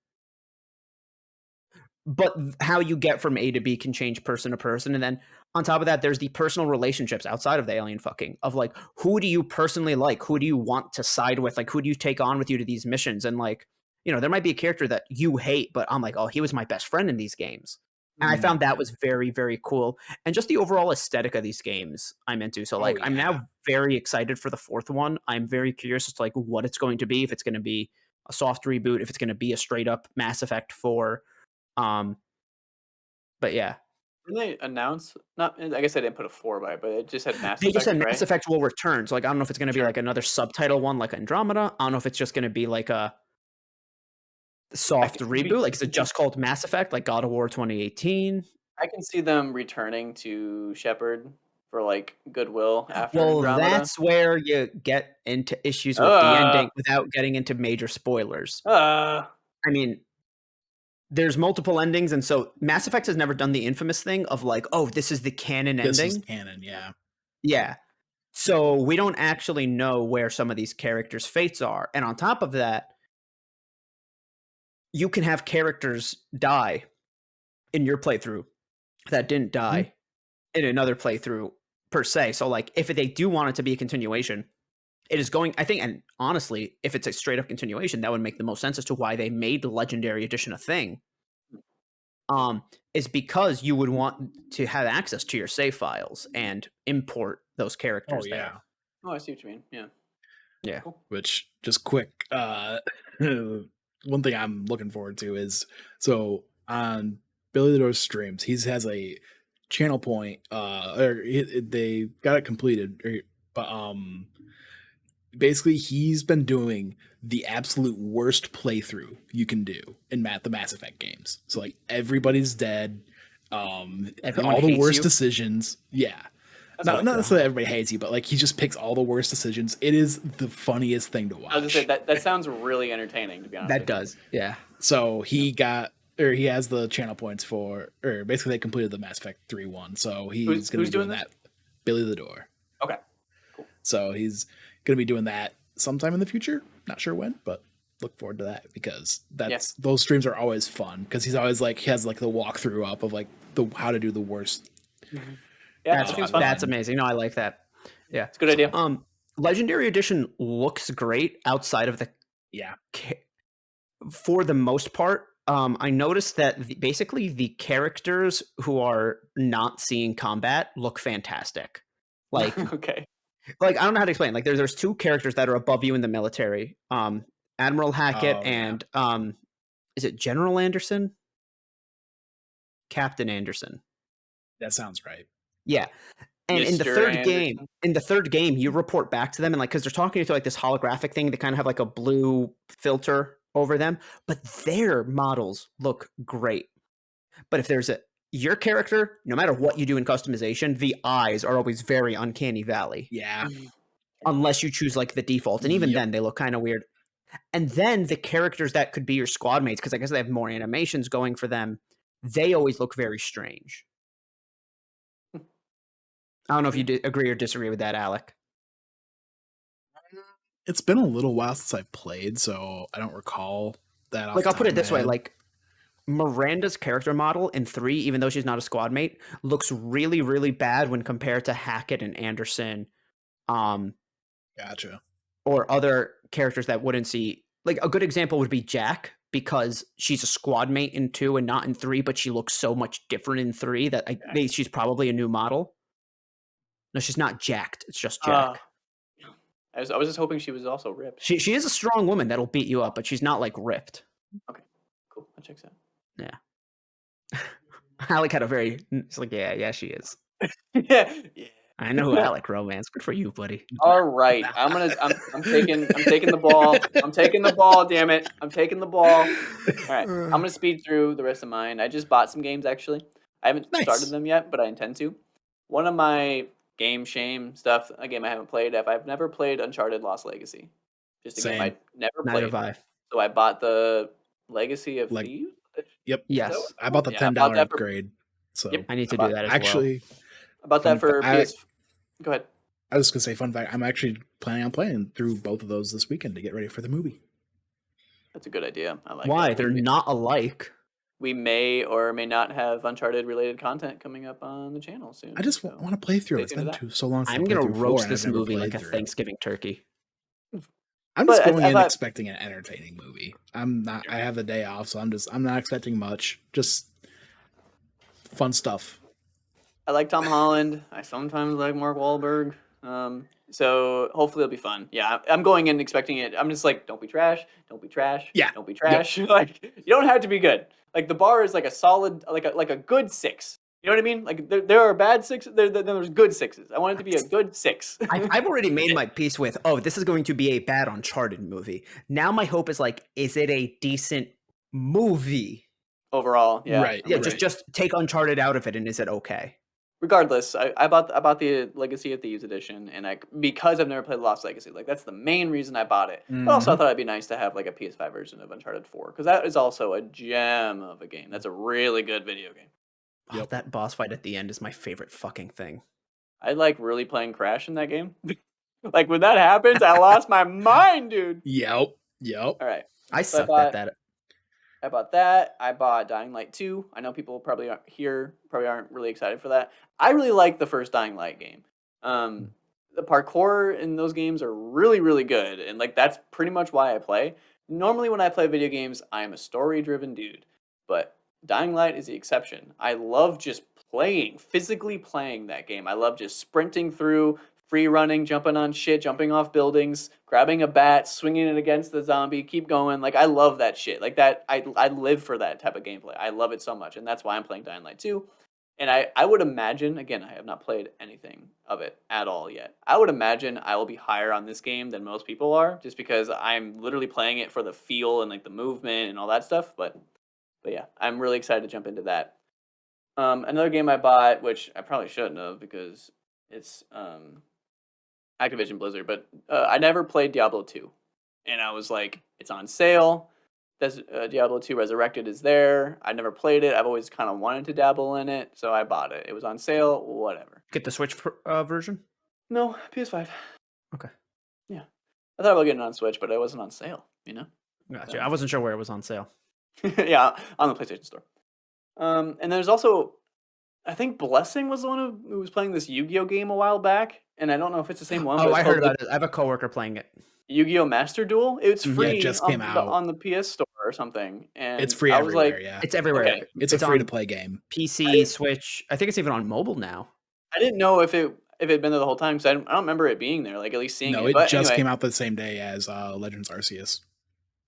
But how you get from A to B can change person to person. And then on top of that, there's the personal relationships outside of the alien fucking of like, who do you personally like? Who do you want to side with? Like, who do you take on with you to these missions? And like, you know, there might be a character that you hate, but I'm like, oh, he was my best friend in these games. And I found that was very, very cool. And just the overall aesthetic of these games I'm into. So like, I'm now very excited for the 4th one. I'm very curious as to like what it's going to be, if it's going to be a soft reboot, if it's going to be a straight up Mass Effect 4. But yeah. Didn't they announce? Not, I guess I didn't put a 4 by it, but it just said Mass Effect. They just said right? Mass Effect will return. So like, I don't know if it's going to be like another subtitle one like Andromeda. I don't know if it's just going to be like a soft reboot. Like, is it just called Mass Effect, like God of War 2018? I can see them returning to Shepard for like goodwill after Andromeda. That's where you get into issues with the ending without getting into major spoilers. I mean, there's multiple endings, and so Mass Effect has never done the infamous thing of like, oh, this is the canon This ending. is canon, yeah. Yeah. So we don't actually know where some of these characters' fates are. And on top of that, you can have characters die in your playthrough that didn't die in another playthrough per se. So like if they do want it to be a continuation, it is going, I think, and honestly, if it's a straight up continuation, that would make the most sense as to why they made the Legendary Edition a thing. Is because you would want to have access to your save files and import those characters there. Oh, I see what you mean. Yeah. Yeah. Cool. Which, just quick, one thing I'm looking forward to is, so on Billy the Door's streams, he has a channel point, they got it completed, but basically he's been doing the absolute worst playthrough you can do in the Mass Effect games. So like everybody's dead, all the worst decisions. Yeah. Not necessarily everybody hates you, but like he just picks all the worst decisions. It is the funniest thing to watch. I was gonna say that sounds really entertaining, to be honest. That does, yeah. So he has the channel points or basically they completed the Mass Effect 3 one. So he's going to be doing that. Billy the Door. Okay. Cool. So he's going to be doing that sometime in the future. Not sure when, but look forward to that because those streams are always fun because he's always like, he has like the walkthrough up of like how to do the worst. Mm-hmm. Yeah, that's amazing. No, I like that. Yeah, it's a good idea. Legendary Edition looks great outside of the for the most part. I noticed that basically the characters who are not seeing combat look fantastic. Like okay, like I don't know how to explain. Like there's two characters that are above you in the military. Admiral Hackett and is it General Anderson? Captain Anderson. That sounds right. Yeah. And in the third game, you report back to them and like because they're talking to like this holographic thing, they kind of have like a blue filter over them, but their models look great. But if there's your character, no matter what you do in customization, the eyes are always very uncanny valley. Yeah. Unless you choose like the default, and even then they look kind of weird. And then the characters that could be your squad mates, because I guess they have more animations going for them, they always look very strange. I don't know if you agree or disagree with that, Alec. It's been a little while since I played, so I don't recall that. Like, I'll put it this way: like Miranda's character model in 3, even though she's not a squad mate, looks really, really bad when compared to Hackett and Anderson. Gotcha. Or other characters that wouldn't see. Like a good example would be Jack, because she's a squad mate in 2 and not in 3, but she looks so much different in 3 that she's probably a new model. No, she's not jacked. It's just Jack. I was just hoping she was also ripped. She is a strong woman that'll beat you up, but she's not like ripped. Okay, cool. That checks out. Yeah. Alec had a very. It's like, yeah, she is. yeah. I know who Alec romance. Good for you, buddy. All right, I'm taking the ball. I'm taking the ball. Damn it, I'm taking the ball. All right, I'm gonna speed through the rest of mine. I just bought some games actually. I haven't started them yet, but I intend to. One of my game shame stuff, a game I haven't played. I've never played Uncharted Lost Legacy. Just a game I never played. So I bought the Legacy of Thieves. Yep. Yes. I bought the $10 upgrade. So I need to do that as actually, I bought that for PS. Go ahead. I was just gonna say, fun fact, I'm actually planning on playing through both of those this weekend to get ready for the movie. That's a good idea. I like. Why? That. They're not alike. We may or may not have Uncharted related content coming up on the channel soon. I just want to play through it. It's been so long. I'm gonna roast this movie like a Thanksgiving turkey. I'm just going in expecting an entertaining movie. I'm not. I have a day off, so I'm not expecting much. Just fun stuff. I like Tom Holland. I sometimes like Mark Wahlberg. So hopefully it'll be fun. Yeah, I'm going in expecting it. I'm just like, don't be trash. Don't be trash. Yeah. Don't be trash. Yep. Like, you don't have to be good. Like, the bar is like a solid, like a good 6. You know what I mean? Like, there are bad 6s. There's good 6s. I want it to be a good 6. I've already made my peace with, this is going to be a bad Uncharted movie. Now my hope is like, is it a decent movie? Overall, yeah. Right. Yeah, just take Uncharted out of it, and is it okay? regardless, I bought the Legacy of Thieves edition, and because I've never played Lost Legacy, like that's the main reason I bought it. But also, I thought it'd be nice to have like a PS5 version of Uncharted 4 because that is also a gem of a game. That's a really good video game. Oh, that boss fight at the end is my favorite fucking thing. I like really playing Crash in that game. Like when that happens, I lost my mind, dude. Yep. All right, I so sucked at that. I bought that. I bought Dying Light 2. I know people probably aren't really excited for that. I really like the first Dying Light game. The parkour in those games are really, really good, and like that's pretty much why I play. Normally, when I play video games, I'm a story-driven dude, but Dying Light is the exception. I love just physically playing that game. I love just sprinting through, free running, jumping on shit, jumping off buildings, grabbing a bat, swinging it against the zombie, keep going. Like I love that shit. Like that, I live for that type of gameplay. I love it so much, and that's why I'm playing Dying Light 2. And I would imagine, again, I have not played anything of it at all yet. I would imagine I will be higher on this game than most people are, just because I'm literally playing it for the feel and like the movement and all that stuff. But yeah, I'm really excited to jump into that. Another game I bought, which I probably shouldn't have because it's Activision Blizzard, but I never played Diablo 2. And I was like, it's on sale. Diablo 2 Resurrected is there. I never played it. I've always kind of wanted to dabble in it, so I bought it. It was on sale, whatever. Get the Switch version? No, PS5. Okay. Yeah. I thought about getting it on Switch, but it wasn't on sale, you know? Gotcha. I wasn't sure where it was on sale. Yeah, on the PlayStation Store. And there's also, I think Blessing was the one who was playing this Yu-Gi-Oh game a while back, and I don't know if it's the same one. Oh, I heard about it. I have a coworker playing it. Yu-Gi-Oh Master Duel. It's free. Yeah, it just came out on the PS Store or something, and it's free I was everywhere. like, Yeah, it's everywhere. Okay. it's a free to play game. PC, Switch. I think it's even on mobile now. I didn't know if it had been there the whole time, so I don't remember it being there. Like at least seeing it. No, it But just anyway, came out the same day as Legends Arceus.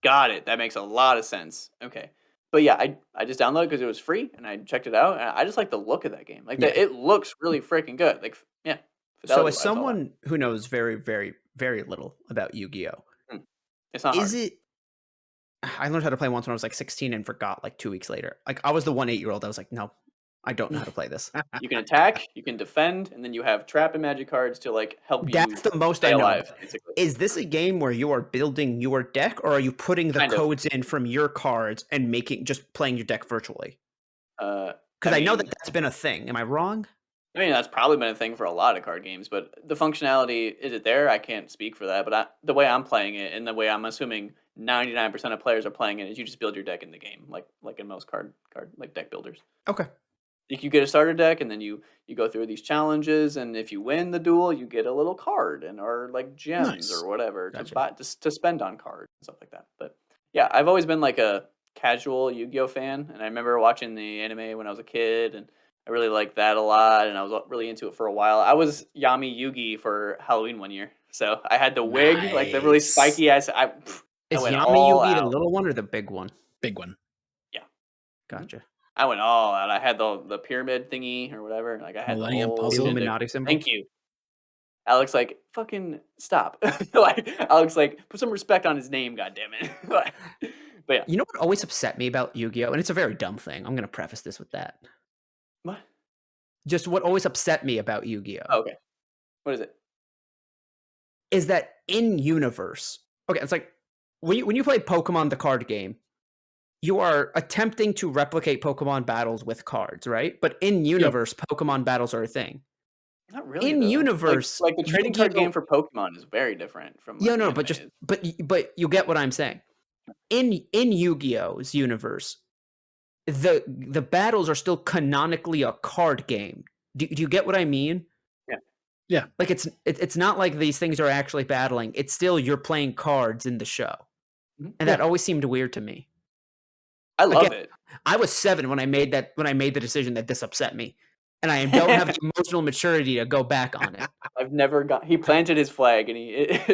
got it. That makes a lot of sense. Okay, but yeah, I just downloaded because it was free, and I checked it out, and I just like the look of that game. Like it looks really freaking good. Like yeah. So as someone who knows very, very, very little about Yu-Gi-Oh, it's not hard. Is it? I learned how to play once when I was like 16 and forgot like 2 weeks later. Like I was the 8-year-old. I was like, no, I don't know how to play this. You can attack, you can defend, and then you have trap and magic cards to like help you. That's the most stay I know. alive, basically. Is this a game where you are building your deck, or are you putting the codes in from your cards and just playing your deck virtually? Because I know that that's been a thing. Am I wrong? I mean, that's probably been a thing for a lot of card games, but the functionality, is it there? I can't speak for that, but the way I'm playing it and the way I'm assuming 99% of players are playing it is you just build your deck in the game, like in most card like deck builders. Okay. Like you get a starter deck, and then you go through these challenges, and if you win the duel, you get a little card or like gems or whatever to spend on cards and stuff like that. But yeah, I've always been like a casual Yu-Gi-Oh fan, and I remember watching the anime when I was a kid, and I really liked that a lot, and I was really into it for a while. I was Yami Yugi for Halloween one year, so I had the wig, like the really spiky ass. Is Yami Yugi the little one or the big one? Big one. Yeah. Gotcha. I went all out. I had the pyramid thingy or whatever. Like I had Millennium the whole Puzzle. Illuminati symbol. Thank you. Alex, like, fucking stop. Like Alex, like, put some respect on his name, goddammit. But yeah. You know what always upset me about Yu-Gi-Oh? And it's a very dumb thing. I'm gonna preface this with that. What? Just what always upset me about Yu-Gi-Oh. Oh, okay. What is it? Is that in universe? Okay, it's like when you play Pokemon the card game, you are attempting to replicate Pokemon battles with cards, right? But in universe, Pokemon battles are a thing. Not really. In universe, like the trading card game for Pokemon is very different from. Yeah, no, but you get what I'm saying. In Yu-Gi-Oh's universe, the battles are still canonically a card game. Do you get what I mean? Yeah. Like it's not like these things are actually battling. It's still you're playing cards in the show, and that always seemed weird to me. I love it. I was 7 when I made the decision that this upset me, and I don't have the emotional maturity to go back on it. I've never got. He planted his flag, and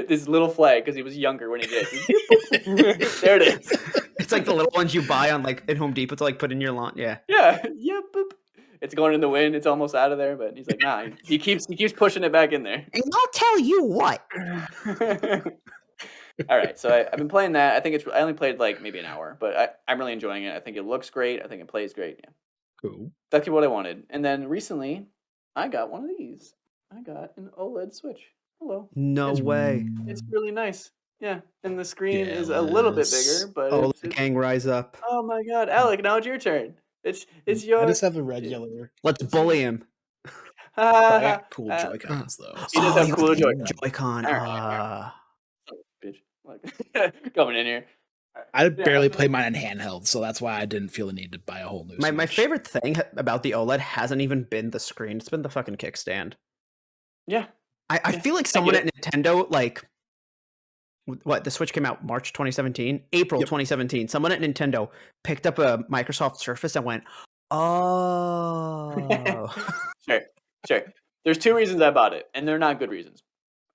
this little flag because he was younger when he did. There it is. It's like the little ones you buy on like at Home Depot to like put in your lawn. Yeah. Boop. It's going in the wind. It's almost out of there, but he's like, nah. He keeps pushing it back in there. And I'll tell you what. All right, so I've been playing that. I think I only played like maybe an hour, but I'm really enjoying it. I think it looks great. I think it plays great. Yeah, Cool. exactly what I wanted. And then recently, I got one of these. I got an OLED Switch. Hello. No It's way. it's really nice. Yeah, and the screen is a little bit Jealous. bigger, but Oh, it's the gang rise up. oh my god, Alec, now it's your turn. It's I your just have a regular. Let's it's bully him. But I got cool uh, Joy-Cons though. he does Oh, have you cooler got the Joy-Cons. Joy-Con. Alright. Bitch. Like coming in here. I barely play mine in handheld, so that's why I didn't feel the need to buy a whole new My Switch. favorite thing about the OLED hasn't even been the screen. It's been the fucking kickstand. Yeah. I Yeah, feel like I someone get at Nintendo, like, what, the Switch came out March 2017? April Yep. 2017. Someone at Nintendo picked up a Microsoft Surface and went, oh. Sure. There's two reasons I bought it, and they're not good reasons.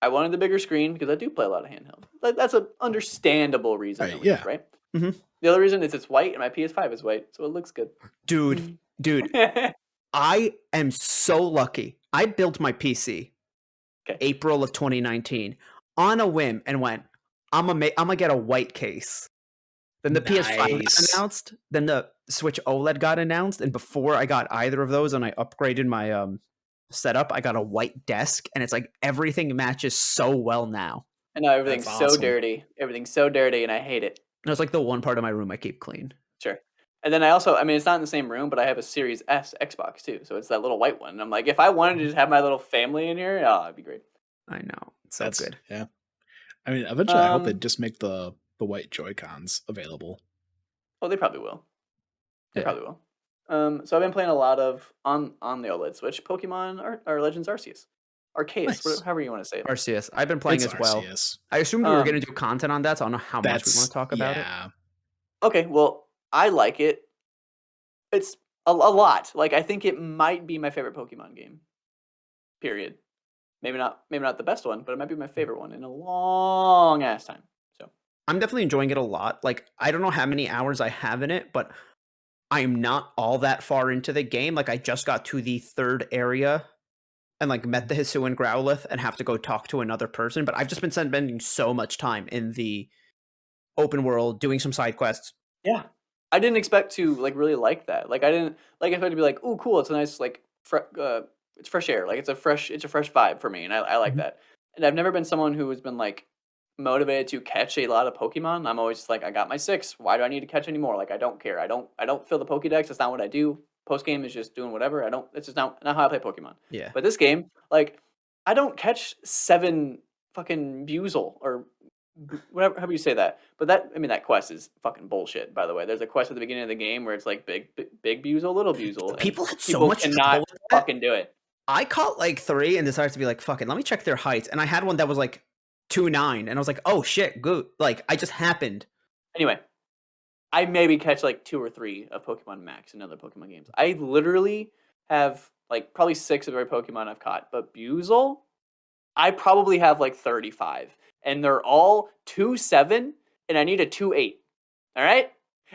I wanted the bigger screen because I do play a lot of handheld. That's an understandable reason, Right, at least, yeah. right? Mhm. The other reason is it's white, and my PS5 is white, so it looks good. Dude, I am so lucky. I built my PC April of 2019 on a whim and went, I'm gonna get a white case. Then the PS5 got Nice. announced. Then the Switch OLED got announced. And before I got either of those and I upgraded my setup, I got a white desk. And it's like everything matches so well now. And now everything's That's so awesome. dirty. Everything's so dirty, and I hate it. And it's like the one part of my room I keep clean. Sure. And then I mean, it's not in the same room, but I have a Series S Xbox too. So it's that little white one. And I'm like, if I wanted to just have my little family in here, oh, it'd be great. I know. It's so That's good. Yeah. I mean, eventually, I hope they just make the white Joy-Cons available. Oh, they probably will. They Yeah. probably will. So I've been playing a lot of on the OLED Switch, Pokemon or Legends Arceus. Arceus, Nice. however you want to say it. Arceus. I've been playing It's as well. Arceus. I assumed we were going to do content on that, so I don't know how much we That's want to talk about it. yeah. Okay, well, I like it. It's a lot. Like, I think it might be my favorite Pokemon game. Period. Maybe not the best one, but it might be my favorite one in a long ass time. So I'm definitely enjoying it a lot. Like, I don't know how many hours I have in it, but I'm not all that far into the game. Like, I just got to the third area and like met the Hisuian Growlithe and have to go talk to another person. But I've just been spending so much time in the open world doing some side quests. yeah, I didn't expect to like really like that. Like I didn't like expect to be like, oh, cool. It's a nice like it's fresh air. Like it's a fresh vibe for me, and I like that. And I've never been someone who has been like motivated to catch a lot of Pokemon. I'm always just like, I got my 6. Why do I need to catch any more? Like I don't care. I don't fill the Pokédex. That's not what I do. Post game is just doing whatever. It's just not how I play Pokemon. Yeah. But this game, like, I don't catch 7 fucking Buizel or whatever, however you say that. But that quest is fucking bullshit, by the way. There's a quest at the beginning of the game where it's like big Buizel, little Buizel. and People had so much cannot trouble with that. fucking do it. I caught like 3 and decided to be like, fuck it, let me check their heights. And I had one that was like 2.9, and I was like, oh shit, good. Like, I just happened. Anyway, I maybe catch like 2 or 3 of Pokemon Max in other Pokemon games. I literally have like probably 6 of every Pokemon I've caught, but Buizel, I probably have like 35, and they're all 2-7, and I need a 2-8. All right,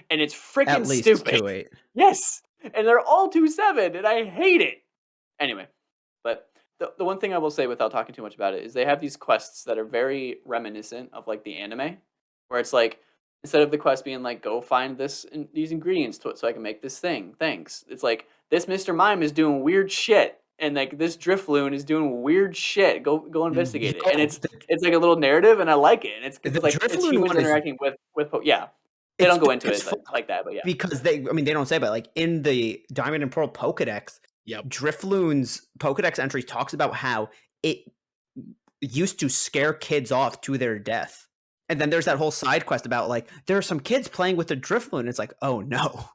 and it's freaking At least stupid. 2.8. Yes, and they're all 2-7, and I hate it. Anyway, but the one thing I will say without talking too much about it is they have these quests that are very reminiscent of like the anime, where it's like, instead of the quest being like, go find these ingredients to it so I can make this thing, thanks. It's like, this Mr. Mime is doing weird shit, and like this Drifloon is doing weird shit. Go investigate it. And it's like a little narrative, and I like it. And it's like it's Drifloon humans one is- interacting with yeah. They don't go into it like that, but yeah. Because they don't say, but like in the Diamond and Pearl Pokedex, Yep. Drifloon's Pokedex entry talks about how it used to scare kids off to their death. And then there's that whole side quest about like, there are some kids playing with the Drifloon. It's like, oh no.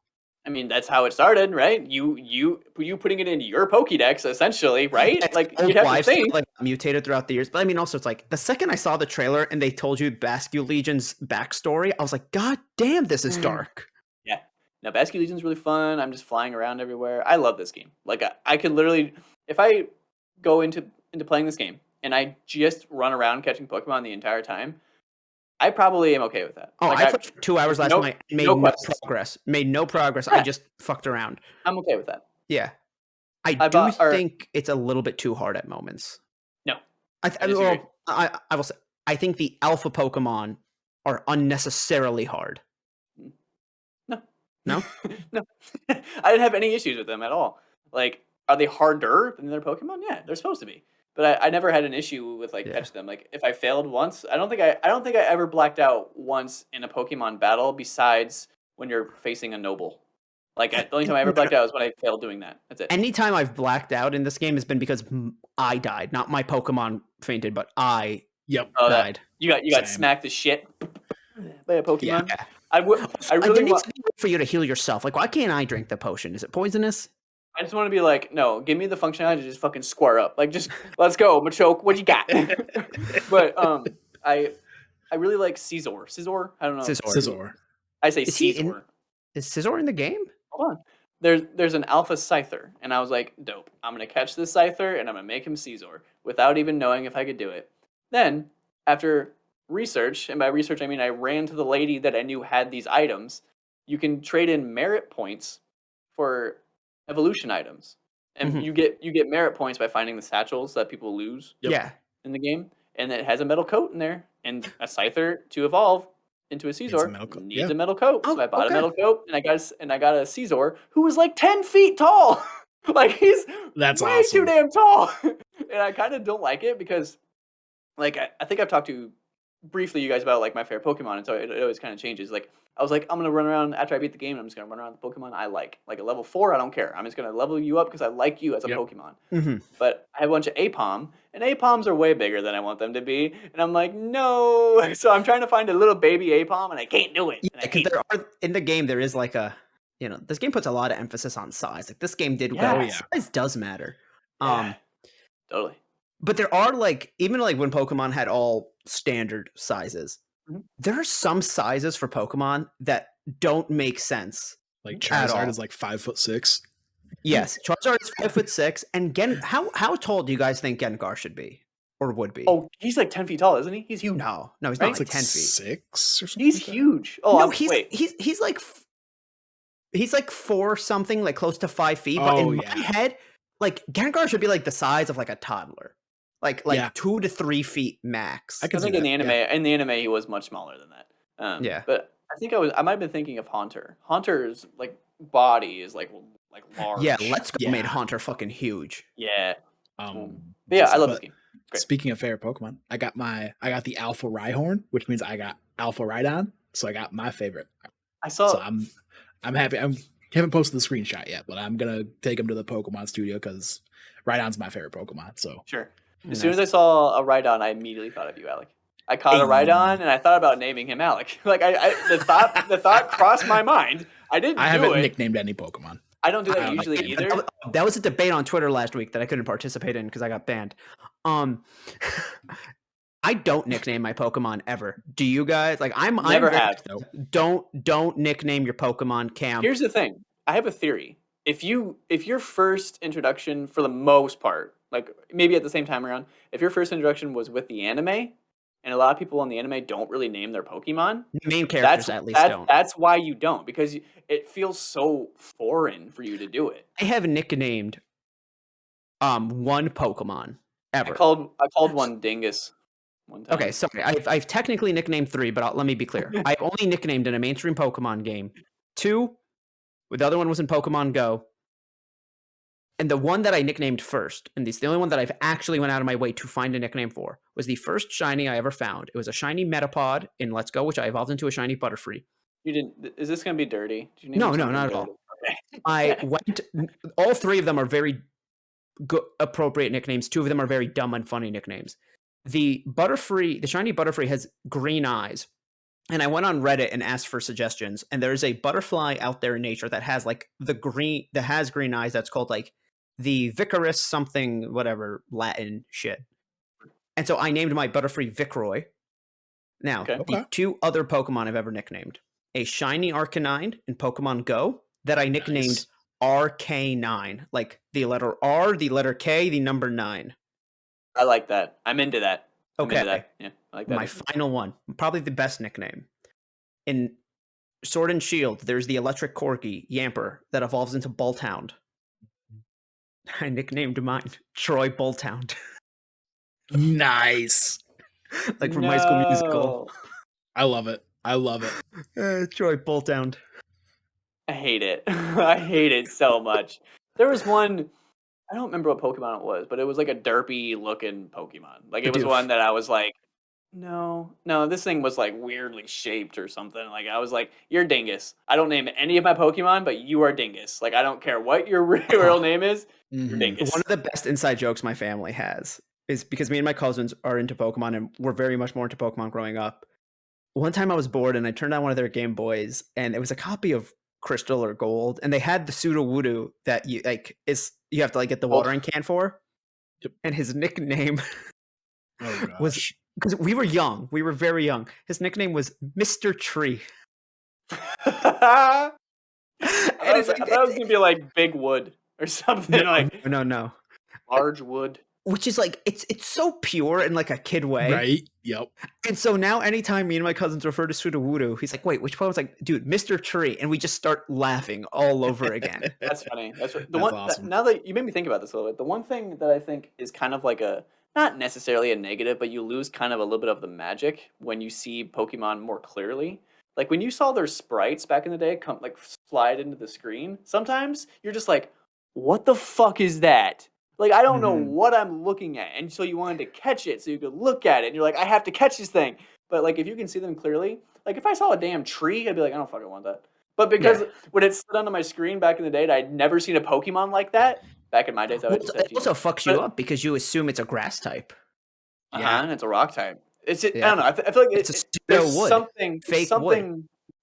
I mean, that's how it started, right? You putting it into your Pokédex, essentially, right? It's Like old you'd have to wives think. like mutated throughout the years. But I mean, also it's like the second I saw the trailer and they told you Basque Legion's backstory, I was like, God damn, this is dark. Yeah. Now, Basque Legion's really fun. I'm just flying around everywhere. I love this game. Like I could literally, if I go into playing this game and I just run around catching Pokemon the entire time, I probably am okay with that. Oh, Like, I played for 2 hours last night and made no quests. progress. Made no progress. Yeah. I just fucked around. I'm okay with that. Yeah. I think it's a little bit too hard at moments. No. I disagree. will say, I think the alpha Pokemon are unnecessarily hard. No. No? No. I didn't have any issues with them at all. Like, are they harder than their Pokemon? Yeah, they're supposed to be. But I never had an issue with like catching them. Like if I failed once, I don't think I ever blacked out once in a Pokemon battle besides when you're facing a Noble. Like the only time I ever blacked out is when I failed doing that. That's it. Anytime I've blacked out in this game has been because I died, not my Pokemon fainted, but I died. You got smacked the shit by a Pokemon. Yeah. I really there needs to be a way for you to heal yourself. Like, why can't I drink the potion? Is it poisonous? I just want to be like, no, give me the functionality to just fucking square up. Like, just let's go, Machoke. What you got? But I really like Scizor. Scizor? I don't know. Scizor. I say Scizor. Is Scizor in the game? Hold on. There's an Alpha Scyther, and I was like, dope. I'm gonna catch this Scyther, and I'm gonna make him Scizor without even knowing if I could do it. Then, after research, and by research I mean I ran to the lady that I knew had these items. You can trade in merit points for evolution items, and you get merit points by finding the satchels that people lose. Yeah. In the game, and it has a metal coat in there, and a Scyther to evolve into a Scizor needs a metal coat. So I bought a metal coat, and I got a Scizor who was like 10 feet tall. Like he's way too damn tall, and I kind of don't like it because, like, I think I've talked to briefly you guys about like my favorite Pokemon, and so it always kind of changes. Like I was like, I'm gonna run around after I beat the game. I'm just gonna run around the Pokemon I like a level 4. I don't care. I'm just gonna level you up because I like you as a Pokemon. But I have a bunch of Apoms, and Apoms are way bigger than I want them to be, and I'm like, no. So I'm trying to find a little baby Apom, and I can't do it. Yeah, because in the game there is like a, this game puts a lot of emphasis on size. Like this game did size does matter. Totally. But there are like, even like when Pokemon had all standard sizes, there are some sizes for Pokemon that don't make sense. Like Charizard is like 5'6". Yes, Charizard is 5'6", and how tall do you guys think Gengar should be or would be? Oh, he's like 10 feet tall, isn't he? He's huge. No, he's not like 10 feet. 6 or something. He's huge. Oh, no, he's like 4 something, like close to 5 feet. But in my head, like Gengar should be like the size of like a toddler. Like 2 to 3 feet max. I think in the anime he was much smaller than that. But I think I might have been thinking of Haunter. Haunter's like body is like large. Yeah, Let's Go made Haunter fucking huge. Yeah. But yeah, I love this game. Great. Speaking of favorite Pokemon, I got the Alpha Rhyhorn, which means I got Alpha Rhydon, so I got my favorite. So I'm happy. I haven't posted the screenshot yet, but I'm gonna take him to the Pokemon studio because Rhydon's my favorite Pokemon. So sure. As soon as I saw a Rhydon, I immediately thought of you, Alec. I caught a Rhydon, and I thought about naming him Alec. Like the thought crossed my mind. I haven't nicknamed any Pokemon. I don't do that usually either. That was a debate on Twitter last week that I couldn't participate in because I got banned. I don't nickname my Pokemon ever. Do you guys? Like I'm have. Don't nickname your Pokemon, Cam. Here's the thing. I have a theory. If your first introduction, for the most part, like maybe at the same time around, if your first introduction was with the anime, and a lot of people on the anime don't really name their Pokemon, main characters at least don't. That's why you don't, because it feels so foreign for you to do it. I have nicknamed one Pokemon ever. I called one Dingus one time. Okay, sorry. I've technically nicknamed 3, but let me be clear. I only nicknamed in a mainstream Pokemon game 2. The other one was in Pokemon Go. And the one that I nicknamed first, and this is the only one that I've actually went out of my way to find a nickname for, was the first shiny I ever found. It was a shiny Metapod in Let's Go, which I evolved into a shiny Butterfree. You didn't? Is this going to be dirty? No, not at all. Okay. All 3 of them are very good, appropriate nicknames. 2 of them are very dumb and funny nicknames. The shiny Butterfree has green eyes. And I went on Reddit and asked for suggestions. And there's a butterfly out there in nature that has green eyes. That's called like the Vicarus something, whatever, Latin shit. And so I named my Butterfree Vicroy. Now, the 2 other Pokemon I've ever nicknamed. A shiny Arcanine in Pokemon Go that I nicknamed RK9. Like the letter R, the letter K, the number 9. I like that. I'm into that. Okay. Yeah, I like that. My final one. Probably the best nickname. In Sword and Shield, there's the electric corgi, Yamper, that evolves into Bolthound. I nicknamed mine Troy Bolthound. Nice. Like from High School Musical. I love it. Troy Bolthound. I hate it. I hate it so much. There was one I don't remember what Pokemon it was, but it was like a derpy looking Pokemon. Like it was Bidoof. one that I was like, no, this thing was like weirdly shaped or something. Like I was like, you're Dingus. I don't name any of my Pokemon, but you are Dingus. Like I don't care what your real name is, you're Dingus. One of the best inside jokes my family has is because me and my cousins are into Pokemon and we're very much more into Pokemon growing up. One time I was bored and I turned on one of their Game Boys and it was a copy of Crystal or Gold, and they had the Sudowoodo that you have to like get the watering can for. Yep. And his nickname Oh was, gosh. because we were young, we were very young. His nickname was Mr. Tree. I thought it was gonna be like Big Wood or something like No. large wood. Which is like it's so pure in like a kid way. Right. Yep. And so now anytime me and my cousins refer to Sudowoodo, he's like, wait, which one? I was like, dude, Mr. Tree. And we just start laughing all over again. That's funny. That's That's one. awesome. Now that you made me think about this a little bit, the one thing that I think is kind of like not necessarily a negative, but you lose kind of a little bit of the magic when you see Pokemon more clearly. Like when you saw their sprites back in the day come like slide into the screen, sometimes you're just like, what the fuck is that? Like, I don't know what I'm looking at. And so you wanted to catch it so you could look at it. And you're like, I have to catch this thing. But, like, if you can see them clearly, like, if I saw a damn tree, I'd be like, I don't fucking want that. But because when it slid onto my screen back in the day, I'd never seen a Pokemon like that. Back in my days, I would just it also fucks you up because you assume it's a grass type. And it's a rock type. I don't know. I feel like It's there's wood. something Fake wood.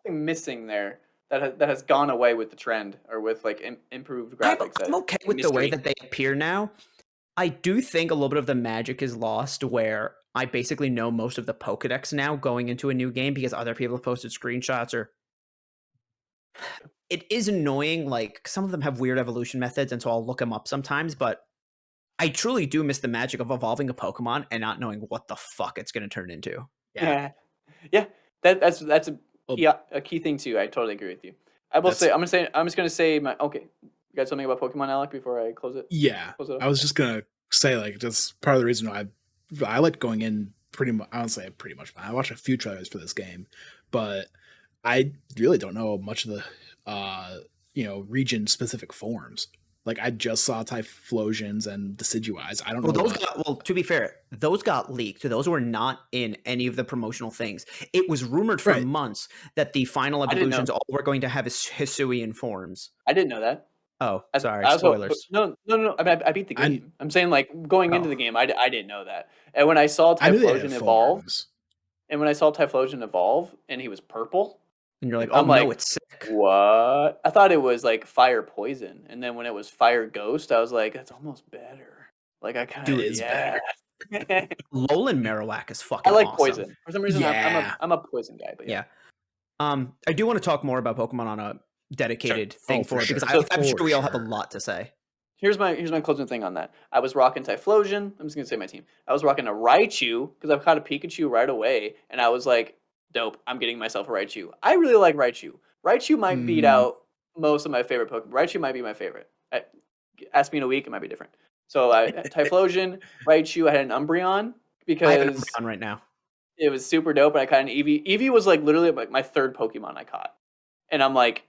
missing there that has gone away with the trend or with like improved graphics. I'm okay with the way that they appear now. I do think a little bit of the magic is lost where I basically know most of the Pokedex now going into a new game because other people have posted screenshots or it is annoying. Like some of them have weird evolution methods and so I'll look them up sometimes, but I truly do miss the magic of evolving a Pokemon and not knowing what the fuck it's going to turn into. Yeah. That's a key thing too. I totally agree with you. I will say I'm just gonna say my okay. You got something about Pokemon, Alec, before I close it? Yeah. I was just gonna say like just part of the reason why I like going in pretty much. I don't say pretty much. I watched a few trailers for this game, but I really don't know much of the region specific forms. Like I just saw Typhlosions and Decidueyes. I don't know. Well, to be fair, those got leaked. So those were not in any of the promotional things. It was rumored for months that the final evolutions all were going to have Hisuian forms. I didn't know that. Oh, sorry, spoilers. No. I beat the game. I'm saying like going into the game, I didn't know that. And when I saw Typhlosion evolve, and he was purple, and you're like, oh no, it's sick. What? I thought it was like fire poison, and then when it was fire ghost, I was like, that's almost better. Like I kind of better. Alolan Marowak is fucking. I like awesome. Poison for some reason. I'm a poison guy, but yeah. I do want to talk more about Pokemon on a dedicated thing for it because I'm sure we all have a lot to say. Here's my closing thing on that. I was rocking Typhlosion. I'm just gonna say my team. I was rocking a Raichu because I've caught a Pikachu right away, and I was like, dope. I'm getting myself a Raichu. I really like Raichu. Raichu might beat out most of my favorite Pokemon. Raichu might be my favorite. Ask me in a week, it might be different. So Typhlosion, Raichu. I had an Umbreon because I have an Umbreon right now. It was super dope, and I caught an Eevee. Eevee was like literally like my third Pokemon I caught, and I'm like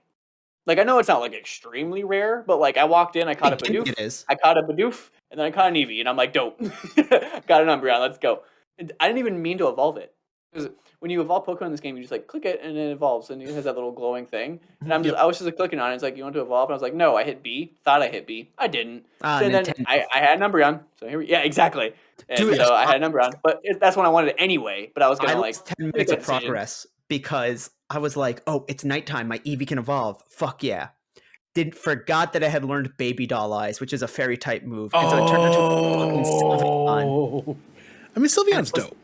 I know it's not like extremely rare, but like I walked in, I caught a Bidoof. I caught a Bidoof, and then I caught an Eevee, and I'm like, dope. Got an Umbreon, let's go. And I didn't even mean to evolve it. Because when you evolve Pokemon in this game, you just like click it, and it evolves, and it has that little glowing thing. And I was just like clicking on it. It's like, you want to evolve? And I was like, no, I hit B. Thought I hit B. I didn't. So then I had an Umbreon. So exactly. And so I had an Umbreon, but that's when I wanted it anyway. But I was gonna like 10 minutes of progress because I was like, oh, it's nighttime. My Eevee can evolve. Fuck yeah. Forgot that I had learned Baby Doll Eyes, which is a fairy type move. And so it turned into a fucking Sylveon. I mean, Sylveon's dope.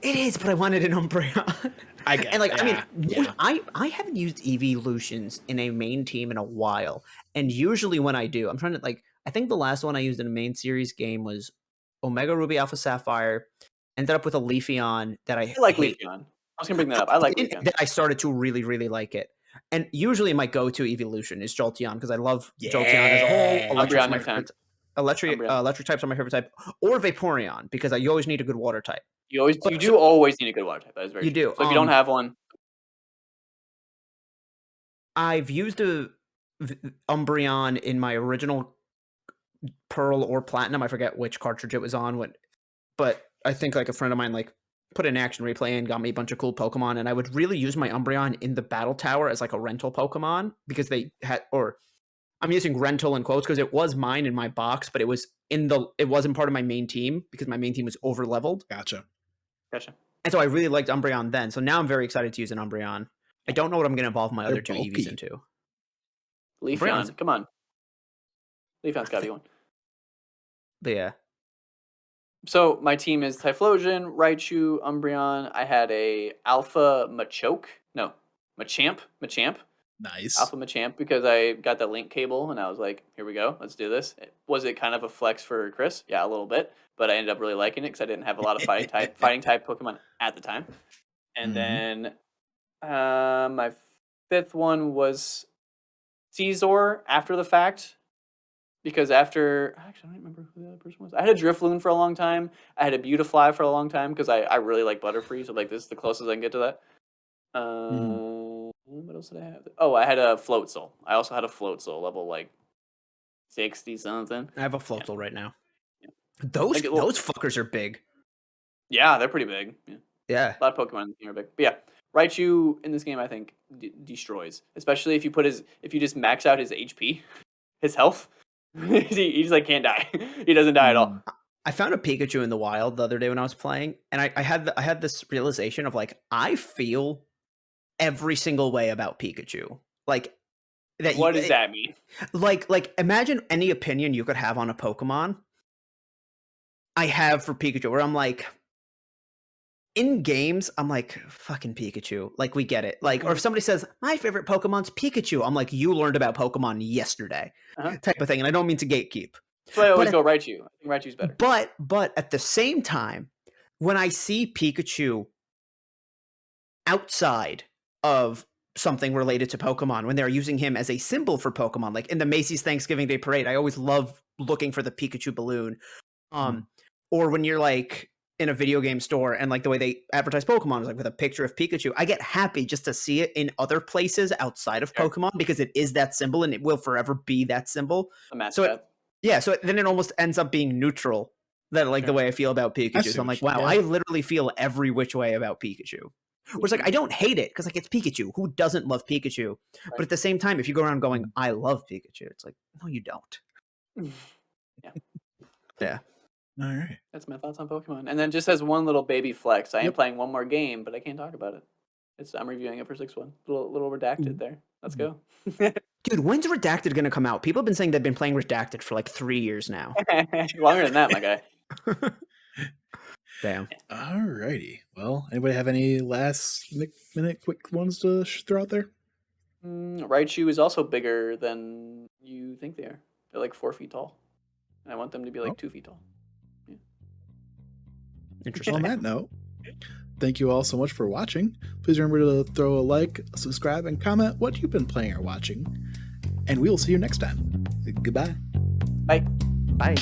It is, but I wanted an Umbreon. I haven't used Evolutions in a main team in a while. And usually when I do, I'm trying to I think the last one I used in a main series game was Omega Ruby Alpha Sapphire. Ended up with a Leafeon that I like Leafeon. I was gonna bring that up. I like Leafeon. That I started to really, really like it. And usually my go-to evolution is Jolteon because I love Jolteon as a whole. Electric types are my favorite type, or Vaporeon because you always need a good water type. You do always need a good water type. That is very true. So if you don't have one, I've used a Umbreon in my original Pearl or Platinum. I forget which cartridge it was on. But I think like a friend of mine like put an action replay and got me a bunch of cool Pokemon, and I would really use my Umbreon in the battle tower as like a rental Pokemon because they had, or I'm using rental in quotes because it was mine in my box, but it wasn't part of my main team because my main team was over leveled. Gotcha. And so I really liked Umbreon then. So now I'm very excited to use an Umbreon. I don't know what I'm going to evolve my other two bulky. EVs into. Leafeon, come on. Leafeon's got to be one. But yeah. So my team is Typhlosion, Raichu, Umbreon. I had a Alpha Machamp. Nice. Alpha Machamp because I got the link cable and I was like, here we go, let's do this. Was it kind of a flex for Chris? Yeah, a little bit, but I ended up really liking it because I didn't have a lot of fighting type Pokemon at the time. And then my fifth one was Caesar after the fact. Because actually, I don't remember who the other person was. I had a Drifloon for a long time. I had a Beautifly for a long time because I really like Butterfree. So like this is the closest I can get to that. What else did I have? Oh, I had a Floatzel. I also had a Floatzel level like 60 something. I have a Floatzel right now. Yeah. Those fuckers are big. Yeah, they're pretty big. Yeah. A lot of Pokemon are big. But yeah, Raichu in this game I think destroys, especially if you just max out his HP, his health. he just like can't die. He doesn't die at all. I found a Pikachu in the wild the other day when I was playing, and I had this realization of like I feel every single way about Pikachu. Like that. What does that mean? Like imagine any opinion you could have on a Pokemon. I have for Pikachu, where I'm like, in games, I'm like, fucking Pikachu. Like, we get it. Like, or if somebody says, my favorite Pokemon's Pikachu, I'm like, you learned about Pokemon yesterday, type of thing. And I don't mean to gatekeep. That's why I always go Raichu. I think Raichu's better. But at the same time, when I see Pikachu outside of something related to Pokemon, when they're using him as a symbol for Pokemon, like in the Macy's Thanksgiving Day Parade, I always love looking for the Pikachu balloon. Or when you're like in a video game store and like the way they advertise Pokemon is like with a picture of Pikachu, I get happy just to see it in other places outside of Pokemon because it is that symbol and it will forever be that symbol. So then it almost ends up being neutral. That like the way I feel about Pikachu. So I'm like, wow, I literally feel every which way about Pikachu. Whereas like I don't hate it because like it's Pikachu. Who doesn't love Pikachu? Right. But at the same time, if you go around going, I love Pikachu, it's like, no, you don't. Yeah. All right. That's my thoughts on Pokemon. And then just as one little baby flex, I am playing one more game, but I can't talk about it. I'm reviewing it for 6-1. Little redacted there. Let's go. Dude, when's Redacted going to come out? People have been saying they've been playing Redacted for like 3 years now. Longer than that, my guy. Damn. All righty. Well, anybody have any last minute quick ones to throw out there? Raichu is also bigger than you think they are. They're like 4 feet tall. And I want them to be like 2 feet tall. Yeah. Interesting. On that note, thank you all so much for watching. Please remember to throw a like, subscribe, and comment what you've been playing or watching. And we will see you next time. Goodbye. Bye. Bye.